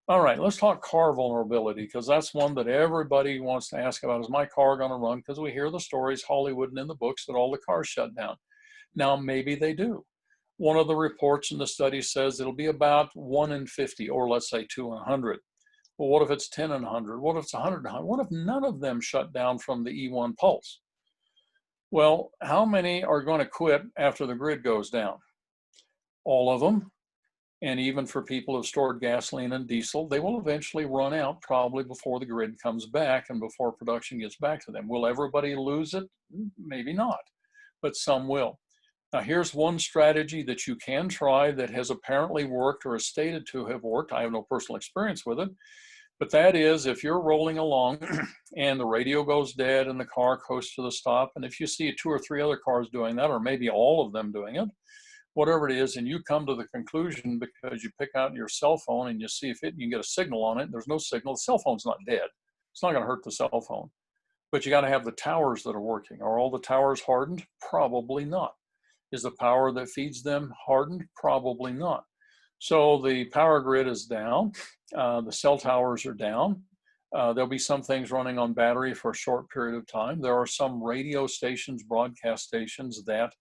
All right, let's talk car vulnerability, because that's one that everybody wants to ask about. Is my car going to run? Because we hear the stories, Hollywood and in the books, that all the cars shut down. Now, maybe they do. One of the reports in the study says it'll be about 1 in 50, or let's say 2 in 100. Well, what if it's 10 in 100? What if it's 100 in 100? What if none of them shut down from the E1 pulse? Well, how many are going to quit after the grid goes down? All of them. And even for people who've stored gasoline and diesel, they will eventually run out probably before the grid comes back and before production gets back to them. Will everybody lose it? Maybe not, but some will. Now, here's one strategy that you can try that has apparently worked or is stated to have worked. I have no personal experience with it, but that is if you're rolling along and the radio goes dead and the car coasts to the stop, and if you see 2 or 3 other cars doing that, or maybe all of them doing it, whatever it is, and you come to the conclusion because you pick out your cell phone and you see if you can get a signal on it, there's no signal, the cell phone's not dead. It's not going to hurt the cell phone. But you got to have the towers that are working. Are all the towers hardened? Probably not. Is the power that feeds them hardened? Probably not. So the power grid is down. The cell towers are down. There'll be some things running on battery for a short period of time. There are some radio stations, broadcast stations that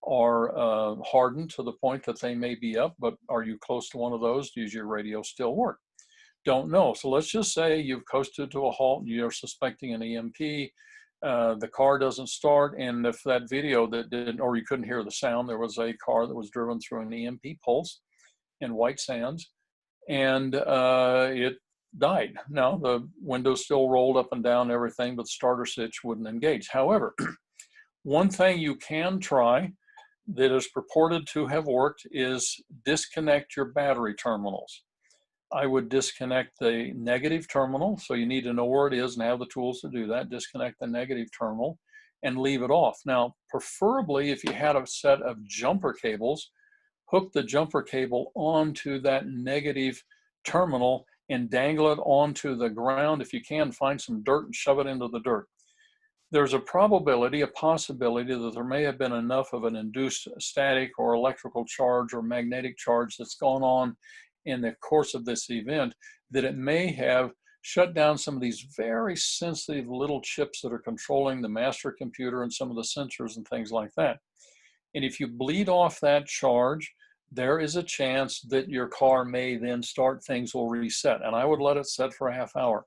are hardened to the point that they may be up, but are you close to one of those? Does your radio still work? Don't know. So let's just say you've coasted to a halt and you're suspecting an EMP. The car doesn't start, and if that video that didn't, or you couldn't hear the sound, there was a car that was driven through an EMP pulse in White Sands, and it died. Now, the window still rolled up and down, everything, but the starter switch wouldn't engage. However, one thing you can try that is purported to have worked is disconnect your battery terminals. I would disconnect the negative terminal, so you need to know where it is and have the tools to do that. Disconnect the negative terminal and leave it off. Now, preferably if you had a set of jumper cables, hook the jumper cable onto that negative terminal and dangle it onto the ground. If you can, find some dirt and shove it into the dirt. There's a probability, a possibility that there may have been enough of an induced static or electrical charge or magnetic charge that's gone on in the course of this event that it may have shut down some of these very sensitive little chips that are controlling the master computer and some of the sensors and things like that. And if you bleed off that charge, there is a chance that your car may then start, things will reset. And I would let it set for a half hour.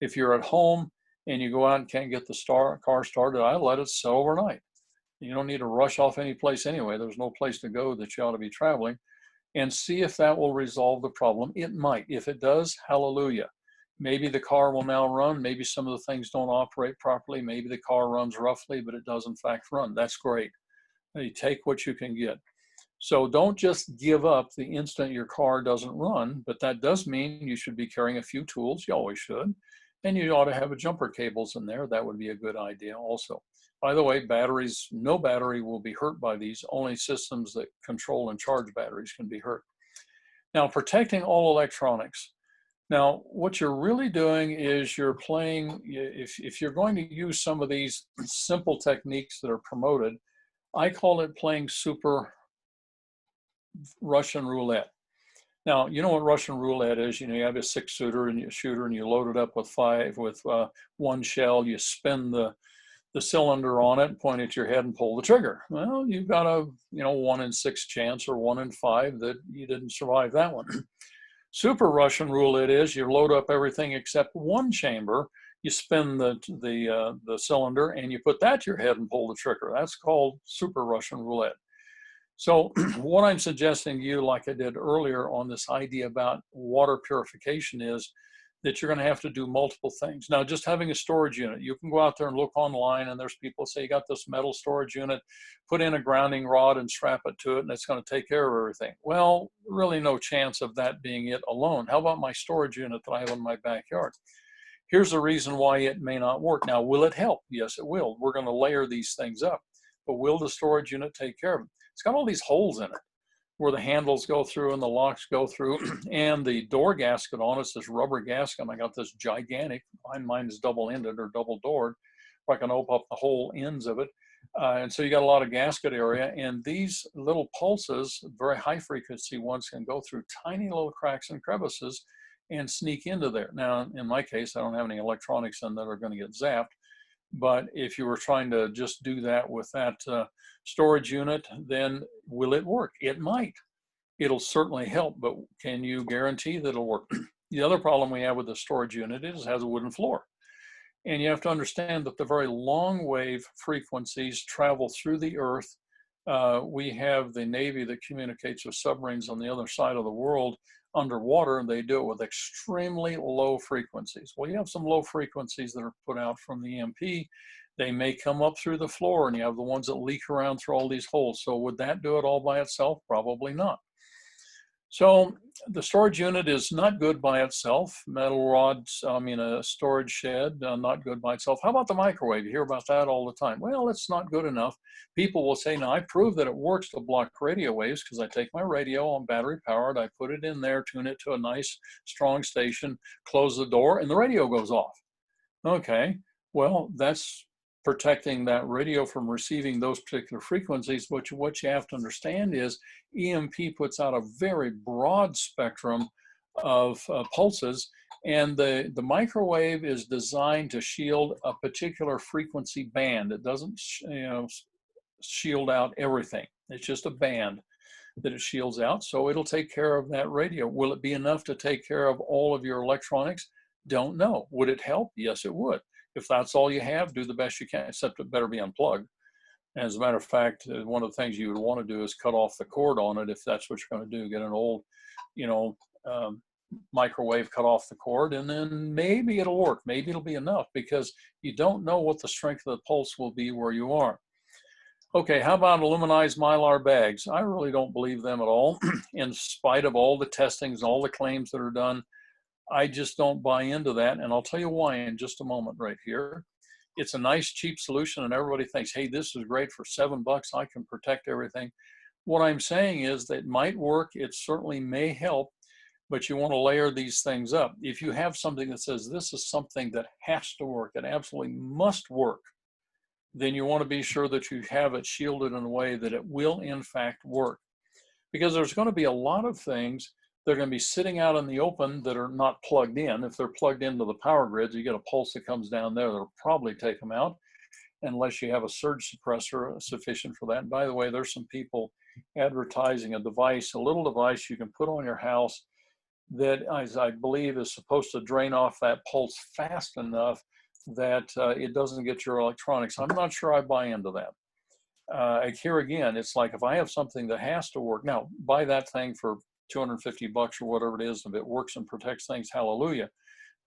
If you're at home and you go out and can't get the car started, I let it sit overnight. You don't need to rush off any place anyway. There's no place to go that you ought to be traveling. And see if that will resolve the problem. It might. If it does, hallelujah. Maybe the car will now run. Maybe some of the things don't operate properly. Maybe the car runs roughly, but it does in fact run. That's great. You take what you can get. So don't just give up the instant your car doesn't run, but that does mean you should be carrying a few tools. You always should. And you ought to have a jumper cables in there. That would be a good idea also. By the way, batteries, no battery will be hurt by these. Only systems that control and charge batteries can be hurt. Now, protecting all electronics. Now, what you're really doing is you're playing, if you're going to use some of these simple techniques that are promoted, I call it playing super Russian roulette. Now, you know what Russian roulette is. You know, you have a 6-shooter and you load it up with one shell. You spin the cylinder on it, point at your head and pull the trigger. Well, you've got a 1 in 6 chance or 1 in 5 that you didn't survive that one. Super Russian roulette is you load up everything except one chamber. You spin the cylinder and you put that to your head and pull the trigger. That's called super Russian roulette. So what I'm suggesting to you, like I did earlier on this idea about water purification, is that you're going to have to do multiple things. Now, just having a storage unit, you can go out there and look online and there's people say, you got this metal storage unit, put in a grounding rod and strap it to it and it's going to take care of everything. Well, really no chance of that being it alone. How about my storage unit that I have in my backyard? Here's the reason why it may not work. Now, will it help? Yes, it will. We're going to layer these things up. But will the storage unit take care of them? It's got all these holes in it. where the handles go through and the locks go through, and the door gasket on it's this rubber gasket. I got this gigantic, mine is double-ended or double-doored, where I can open up the whole ends of it. And so you got a lot of gasket area, and these little pulses, very high frequency ones, can go through tiny little cracks and crevices and sneak into there. Now, in my case, I don't have any electronics in that are going to get zapped. But if you were trying to just do that with that storage unit, then will it work? It might. It'll certainly help, but can you guarantee that it'll work? The other problem we have with the storage unit is it has a wooden floor. And you have to understand that the very long wave frequencies travel through the earth. We have the Navy that communicates with submarines on the other side of the world underwater, and they do it with extremely low frequencies. Well, you have some low frequencies that are put out from the EMP. They may come up through the floor, and you have the ones that leak around through all these holes. So would that do it all by itself? Probably not. So the storage unit is not good by itself. Metal rods, a storage shed, not good by itself. How about the microwave? You hear about that all the time. Well, it's not good enough. People will say, now I prove that it works to block radio waves because I take my radio on battery powered, I put it in there, tune it to a nice strong station, close the door, and the radio goes off. Okay, well, that's protecting that radio from receiving those particular frequencies. What you have to understand is EMP puts out a very broad spectrum of pulses, and the microwave is designed to shield a particular frequency band. It doesn't shield out everything. It's just a band that it shields out, so it'll take care of that radio. Will it be enough to take care of all of your electronics? Don't know. Would it help? Yes, it would. If that's all you have, do the best you can, except it better be unplugged. And as a matter of fact, one of the things you would want to do is cut off the cord on it if that's what you're going to do. Get an old, microwave, cut off the cord, and then maybe it'll work. Maybe it'll be enough, because you don't know what the strength of the pulse will be where you are. Okay, how about aluminized Mylar bags? I really don't believe them at all. In spite of all the testings, all the claims that are done, I just don't buy into that, and I'll tell you why in just a moment right here. It's a nice, cheap solution, and everybody thinks, hey, this is great for $7. I can protect everything. What I'm saying is that it might work. It certainly may help, but you want to layer these things up. If you have something that says this is something that has to work, it absolutely must work, then you want to be sure that you have it shielded in a way that it will, in fact, work. Because there's going to be a lot of things they're going to be sitting out in the open that are not plugged in. If they're plugged into the power grids, you get a pulse that comes down there, that'll probably take them out, unless you have a surge suppressor sufficient for that. And by the way, there's some people advertising a device, a little device you can put on your house that, as I believe, is supposed to drain off that pulse fast enough that it doesn't get your electronics. I'm not sure I buy into that. Here again, it's like if I have something that has to work, now buy that thing for $250 or whatever it is. If it works and protects things, hallelujah.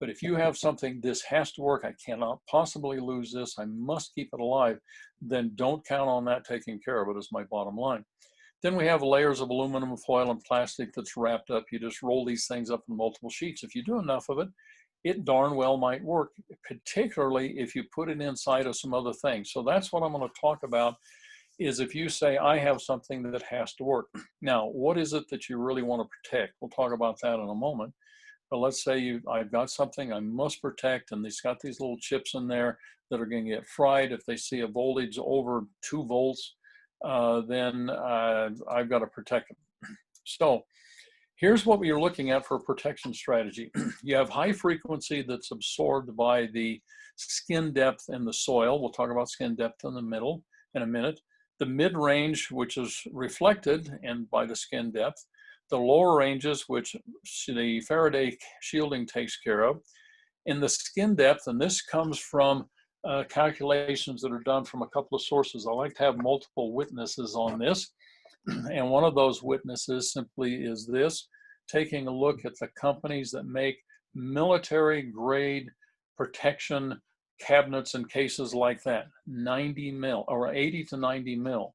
But if you have something, this has to work, I cannot possibly lose this, I must keep it alive, then don't count on that taking care of it, is my bottom line. Then we have layers of aluminum foil and plastic that's wrapped up. You just roll these things up in multiple sheets. If you do enough of it, it darn well might work, particularly if you put it inside of some other things. So that's what I'm going to talk about, is if you say, I have something that has to work. Now, what is it that you really want to protect? We'll talk about that in a moment. But let's say I've got something I must protect, and it's got these little chips in there that are going to get fried. If they see a voltage over 2 volts, then I've got to protect them. So here's what you're looking at for a protection strategy. You have high frequency that's absorbed by the skin depth in the soil. We'll talk about skin depth in a minute. The mid-range, which is reflected and by the skin depth, the lower ranges, which the Faraday shielding takes care of. In the skin depth, and this comes from calculations that are done from a couple of sources. I like to have multiple witnesses on this, and one of those witnesses simply is this, taking a look at the companies that make military-grade protection cabinets and cases like that, 90 mil or 80 to 90 mil.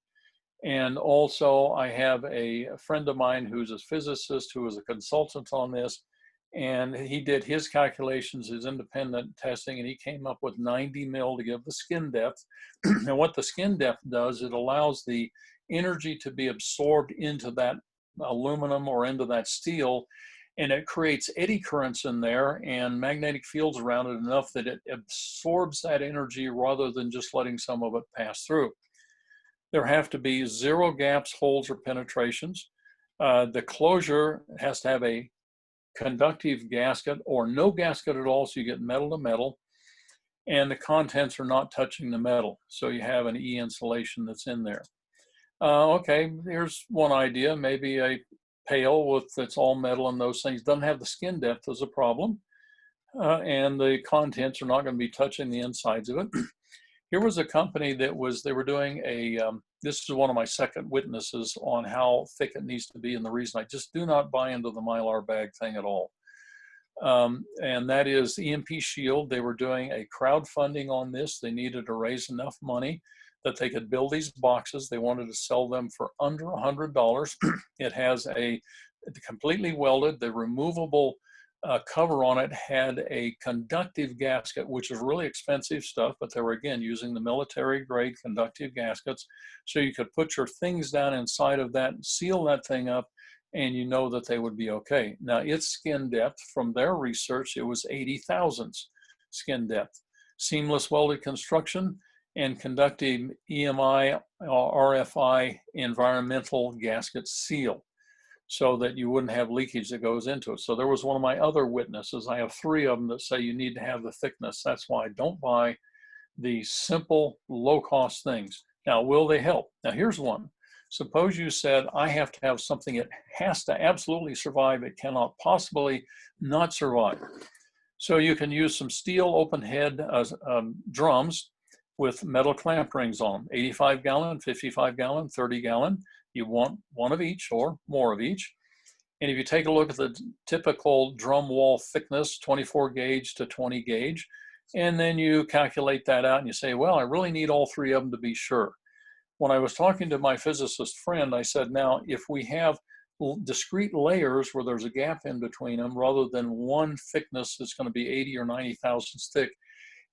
And also I have a friend of mine who's a physicist who is a consultant on this, and he did his calculations, his independent testing, and he came up with 90 mil to give the skin depth. And what the skin depth does, it allows the energy to be absorbed into that aluminum or into that steel, and it creates eddy currents in there and magnetic fields around it enough that it absorbs that energy rather than just letting some of it pass through. There have to be 0 gaps, holes, or penetrations. The closure has to have a conductive gasket or no gasket at all, so you get metal to metal, and the contents are not touching the metal, so you have an E insulation that's in there. Okay, here's one idea, maybe a pail that's all metal and those things, doesn't have the skin depth as a problem, and the contents are not going to be touching the insides of it. Here was a company that they were doing this is one of my second witnesses on how thick it needs to be, and the reason I just do not buy into the Mylar bag thing at all. And that is EMP Shield. They were doing a crowdfunding on this. They needed to raise enough money that they could build these boxes. They wanted to sell them for under $100. It has completely welded, the removable cover on it had a conductive gasket, which is really expensive stuff, but they were again using the military grade conductive gaskets. So you could put your things down inside of that and seal that thing up, and you know that they would be okay. Now its skin depth, from their research, it was 80 thousandths skin depth. Seamless welded construction and conductive EMI, RFI environmental gasket seal, so that you wouldn't have leakage that goes into it. So there was one of my other witnesses. I have 3 of them that say you need to have the thickness. That's why I don't buy the simple, low-cost things. Now, will they help? Now, here's one. Suppose you said, I have to have something that has to absolutely survive. It cannot possibly not survive. So you can use some steel open head drums with metal clamp rings on them, 85 gallon, 55 gallon, 30 gallon. You want one of each or more of each. And if you take a look at the typical drum wall thickness, 24 gauge to 20 gauge, and then you calculate that out and you say, well, I really need all 3 of them to be sure. When I was talking to my physicist friend, I said, now, if we have discrete layers where there's a gap in between them, rather than one thickness that's going to be 80 or 90 thousandths thick,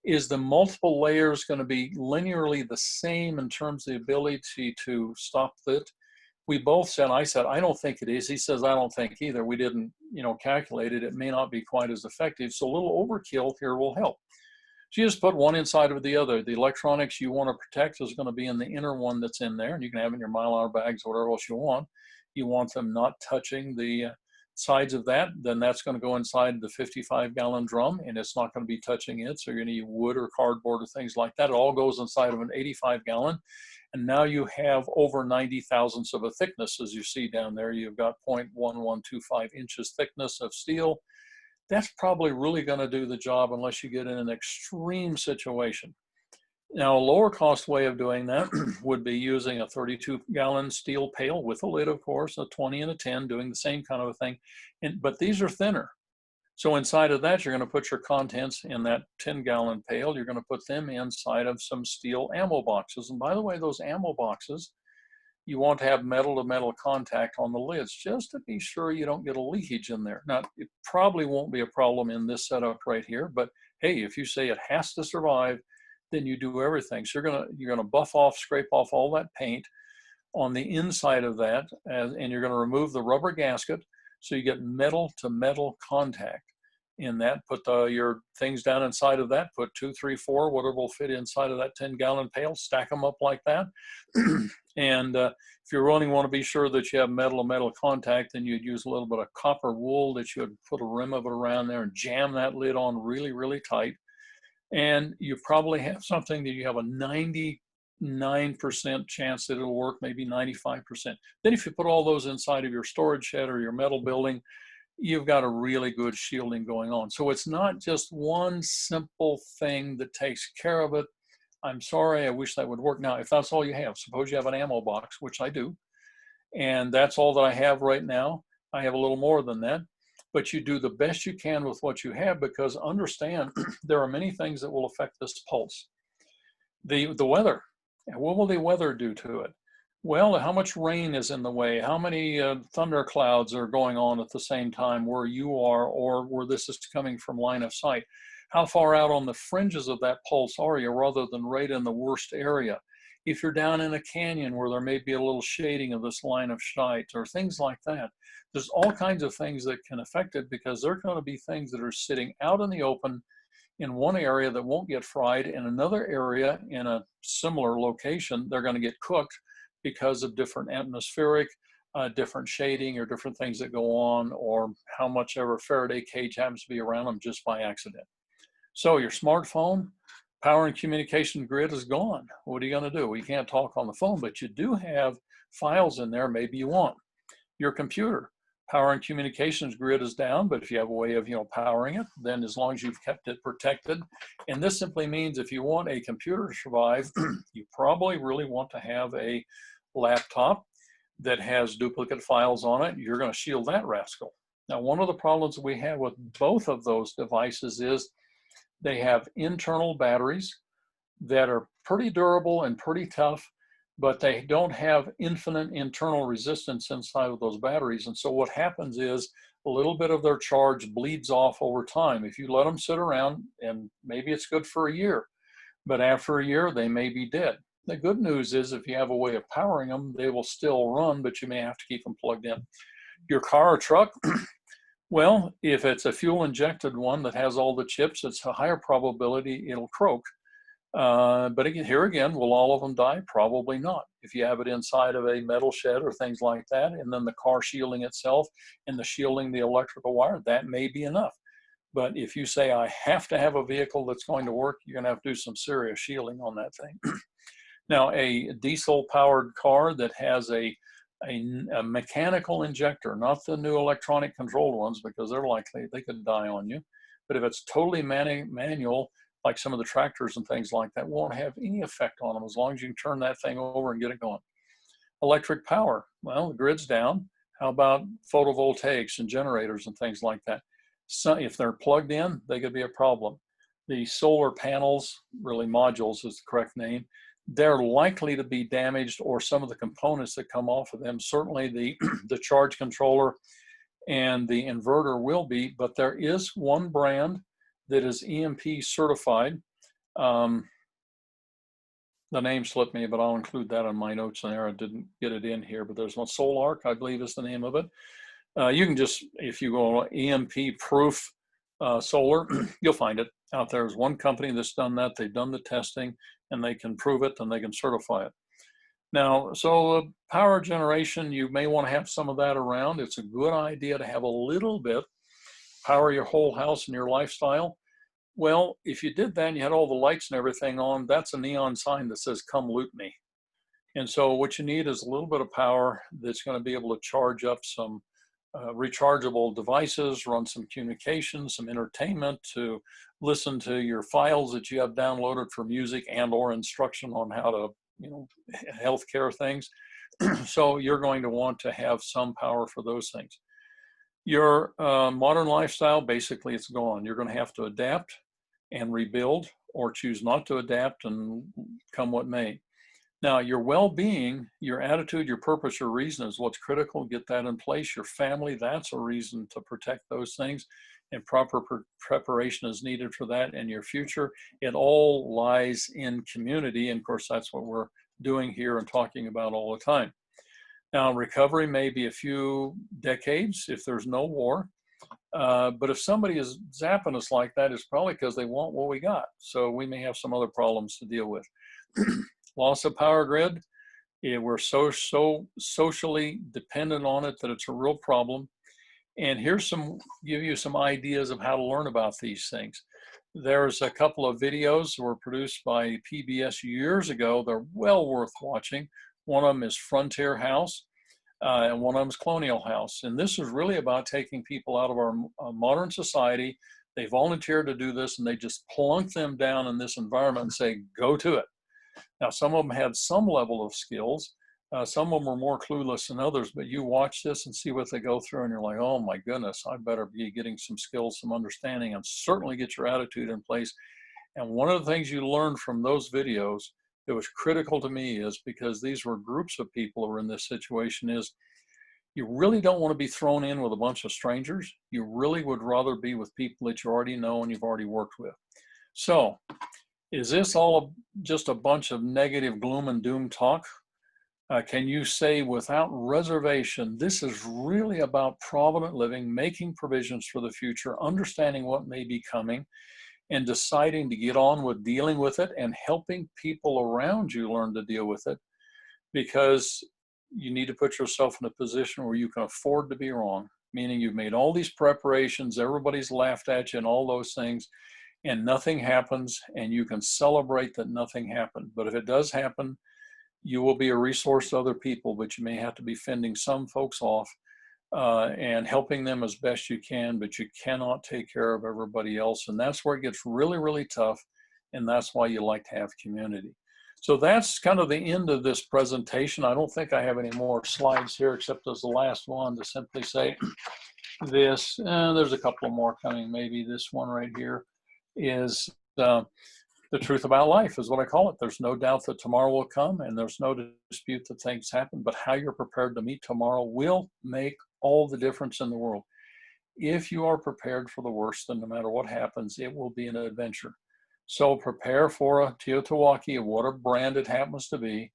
is the multiple layers going to be linearly the same in terms of the ability to stop it? We both said, I said, I don't think it is. He says, I don't think either. We didn't, calculate it. It may not be quite as effective. So a little overkill here will help. So you just put one inside of the other. The electronics you want to protect is going to be in the inner one that's in there. And you can have in your Mylar bags or whatever else you want. You want them not touching the sides of that. Then that's going to go inside the 55-gallon drum, and it's not going to be touching it. So you're going to use wood or cardboard or things like that. It all goes inside of an 85-gallon. And now you have over 90 thousandths of a thickness, as you see down there. You've got 0.1125 inches thickness of steel. That's probably really going to do the job unless you get in an extreme situation. Now, a lower cost way of doing that would be using a 32-gallon steel pail with a lid, of course, a 20 and a 10, doing the same kind of a thing. But these are thinner. So inside of that, you're going to put your contents in that 10-gallon pail. You're going to put them inside of some steel ammo boxes. And by the way, those ammo boxes, you want to have metal-to-metal contact on the lids just to be sure you don't get a leakage in there. Now, it probably won't be a problem in this setup right here, but hey, if you say it has to survive, then you do everything. So you're gonna buff off, scrape off all that paint on the inside of that, and you're going to remove the rubber gasket. So you get metal to metal contact in that. Put your things down inside of that, put 2, 3, 4, whatever will fit inside of that 10-gallon pail, stack them up like that. And if you really want to be sure that you have metal to metal contact, then you'd use a little bit of copper wool that you would put a rim of it around there and jam that lid on really, really tight. And you probably have something that you have a 99% chance that it'll work, maybe 95%. Then if you put all those inside of your storage shed or your metal building, you've got a really good shielding going on. So it's not just one simple thing that takes care of it. I'm sorry, I wish that would work. Now, if that's all you have, suppose you have an ammo box, which I do, and that's all that I have right now. I have a little more than that, but you do the best you can with what you have, because understand there are many things that will affect this pulse. The weather, what will the weather do to it? Well, how much rain is in the way? How many thunderclouds are going on at the same time where you are, or where this is coming from line of sight? How far out on the fringes of that pulse are you, rather than right in the worst area? if you're down in a canyon where there may be a little shading of this line of sight or things like that. There's all kinds of things that can affect it because there are going to be things that are sitting out in the open in one area that won't get fried. In another area in a similar location, they're going to get cooked because of different atmospheric, different shading or different things that go on, or how much ever Faraday cage happens to be around them just by accident. So your smartphone, power and communication grid is gone. What are you going to do? Well, you can't talk on the phone, but you do have files in there maybe you want. Your computer, power and communications grid is down, but if you have a way of powering it, then as long as you've kept it protected. And this simply means if you want a computer to survive, you probably really want to have a laptop that has duplicate files on it. You're going to shield that rascal. Now, one of the problems we have with both of those devices is they have internal batteries that are pretty durable and pretty tough, but they don't have infinite internal resistance inside of those batteries. And so what happens is a little bit of their charge bleeds off over time. If you let them sit around, and maybe it's good for a year, but after a year, they may be dead. The good news is if you have a way of powering them, they will still run, but you may have to keep them plugged in. Your car or truck, well, if it's a fuel injected one that has all the chips, it's a higher probability it'll croak. But again, here again, will all of them die? Probably not. If you have it inside of a metal shed or things like that, and then the car shielding itself and the shielding the electrical wire, that may be enough. But if you say, I have to have a vehicle that's going to work, you're going to have to do some serious shielding on that thing. Now, a diesel-powered car that has a mechanical injector, not the new electronic controlled ones, because they're likely, they could die on you. But if it's totally manual, like some of the tractors and things like that, won't have any effect on them as long as you can turn that thing over and get it going. Electric power, well, the grid's down. How about photovoltaics and generators and things like that? So if they're plugged in, they could be a problem. The solar panels, really modules is the correct name, they're likely to be damaged, or some of the components that come off of them. Certainly the charge controller and the inverter will be, but there is one brand that is EMP certified. The name slipped me, but I'll include that on my notes there. I didn't get it in here, but there's one, Solarc, I believe is the name of it. You can just, if you go on EMP proof solar, you'll find it out there. There's one company that's done that. They've done the testing and they can prove it and they can certify it. Now, so power generation, you may want to have some of that around. It's a good idea to have a little bit, power your whole house and your lifestyle. Well, if you did that and you had all the lights and everything on, that's a neon sign that says, come loot me. And so what you need is a little bit of power that's going to be able to charge up some rechargeable devices, run some communication, some entertainment, to listen to your files that you have downloaded for music and or instruction on how to, healthcare things. So you're going to want to have some power for those things. Your modern lifestyle, basically it's gone. You're going to have to adapt and rebuild, or choose not to adapt and come what may. Now, your well-being, your attitude, your purpose, your reason is what's critical. Get that in place. Your family, that's a reason to protect those things, and proper preparation is needed for that. And your future, it all lies in community. And of course, that's what we're doing here and talking about all the time. Now, recovery may be a few decades if there's no war. But if somebody is zapping us like that, it's probably because they want what we got. So we may have some other problems to deal with. Loss of power grid, we're so socially dependent on it that it's a real problem. And here's give you some ideas of how to learn about these things. There's a couple of videos that were produced by PBS years ago. They're well worth watching. One of them is Frontier House, and one of them is Colonial House. And this is really about taking people out of our modern society. They volunteered to do this, and they just plunk them down in this environment and say, go to it. Now, some of them had some level of skills. Some of them were more clueless than others, but you watch this and see what they go through, and you're like, oh my goodness, I better be getting some skills, some understanding, and certainly get your attitude in place. And one of the things you learned from those videos that was critical to me is, because these were groups of people who were in this situation, is you really don't want to be thrown in with a bunch of strangers. You really would rather be with people that you already know and you've already worked with. So Is this all just a bunch of negative gloom and doom talk? Can you say without reservation, this is really about provident living, making provisions for the future, understanding what may be coming, and deciding to get on with dealing with it and helping people around you learn to deal with it, because you need to put yourself in a position where you can afford to be wrong, meaning you've made all these preparations, everybody's laughed at you and all those things, and nothing happens, and you can celebrate that nothing happened. But if it does happen, you will be a resource to other people, but you may have to be fending some folks off and helping them as best you can, but you cannot take care of everybody else. And that's where it gets really, really tough. And that's why you like to have community. So that's kind of the end of this presentation. I don't think I have any more slides here, except as the last one to simply say this. There's a couple more coming. Maybe this one right here is the truth about life is what I call it. There's no doubt that tomorrow will come, and there's no dispute that things happen, but how you're prepared to meet tomorrow will make all the difference in the world. If you are prepared for the worst, then no matter what happens, it will be an adventure. So prepare for a Teotihuacan of whatever brand it happens to be,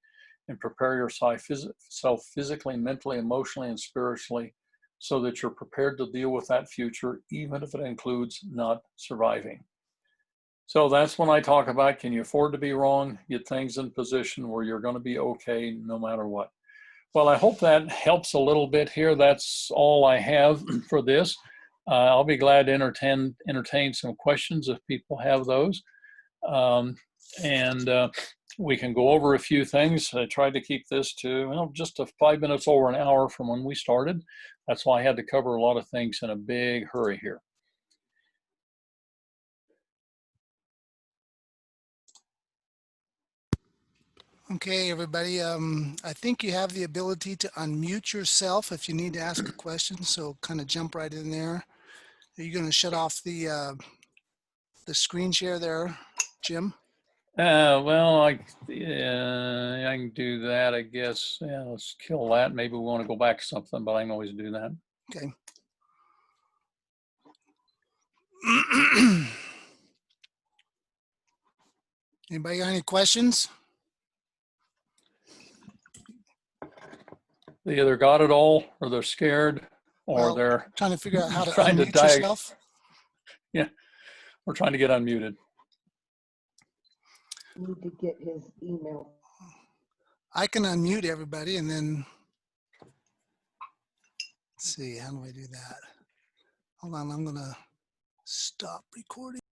and prepare yourself physically, mentally, emotionally, and spiritually so that you're prepared to deal with that future, even if it includes not surviving. So that's when I talk about, can you afford to be wrong? Get things in position where you're going to be okay no matter what. Well, I hope that helps a little bit here. That's all I have for this. I'll be glad to entertain some questions if people have those. We can go over a few things. I tried to keep this to just 5 minutes over an hour from when we started. That's why I had to cover a lot of things in a big hurry here. Okay, everybody. I think you have the ability to unmute yourself if you need to ask a question. So kind of jump right in there. Are you going to shut off the screen share there, Jim? Well, I can do that, I guess. Yeah, let's kill that. Maybe we want to go back to something, but I can always do that. Okay. Anybody got any questions? They either got it all, or they're scared, or Well, they're trying to figure out how to trying to unmute yourself. Yeah, we're trying to get unmuted. Need to get his email. I can unmute everybody and then let's see, how do I do that? Hold on, I'm gonna stop recording.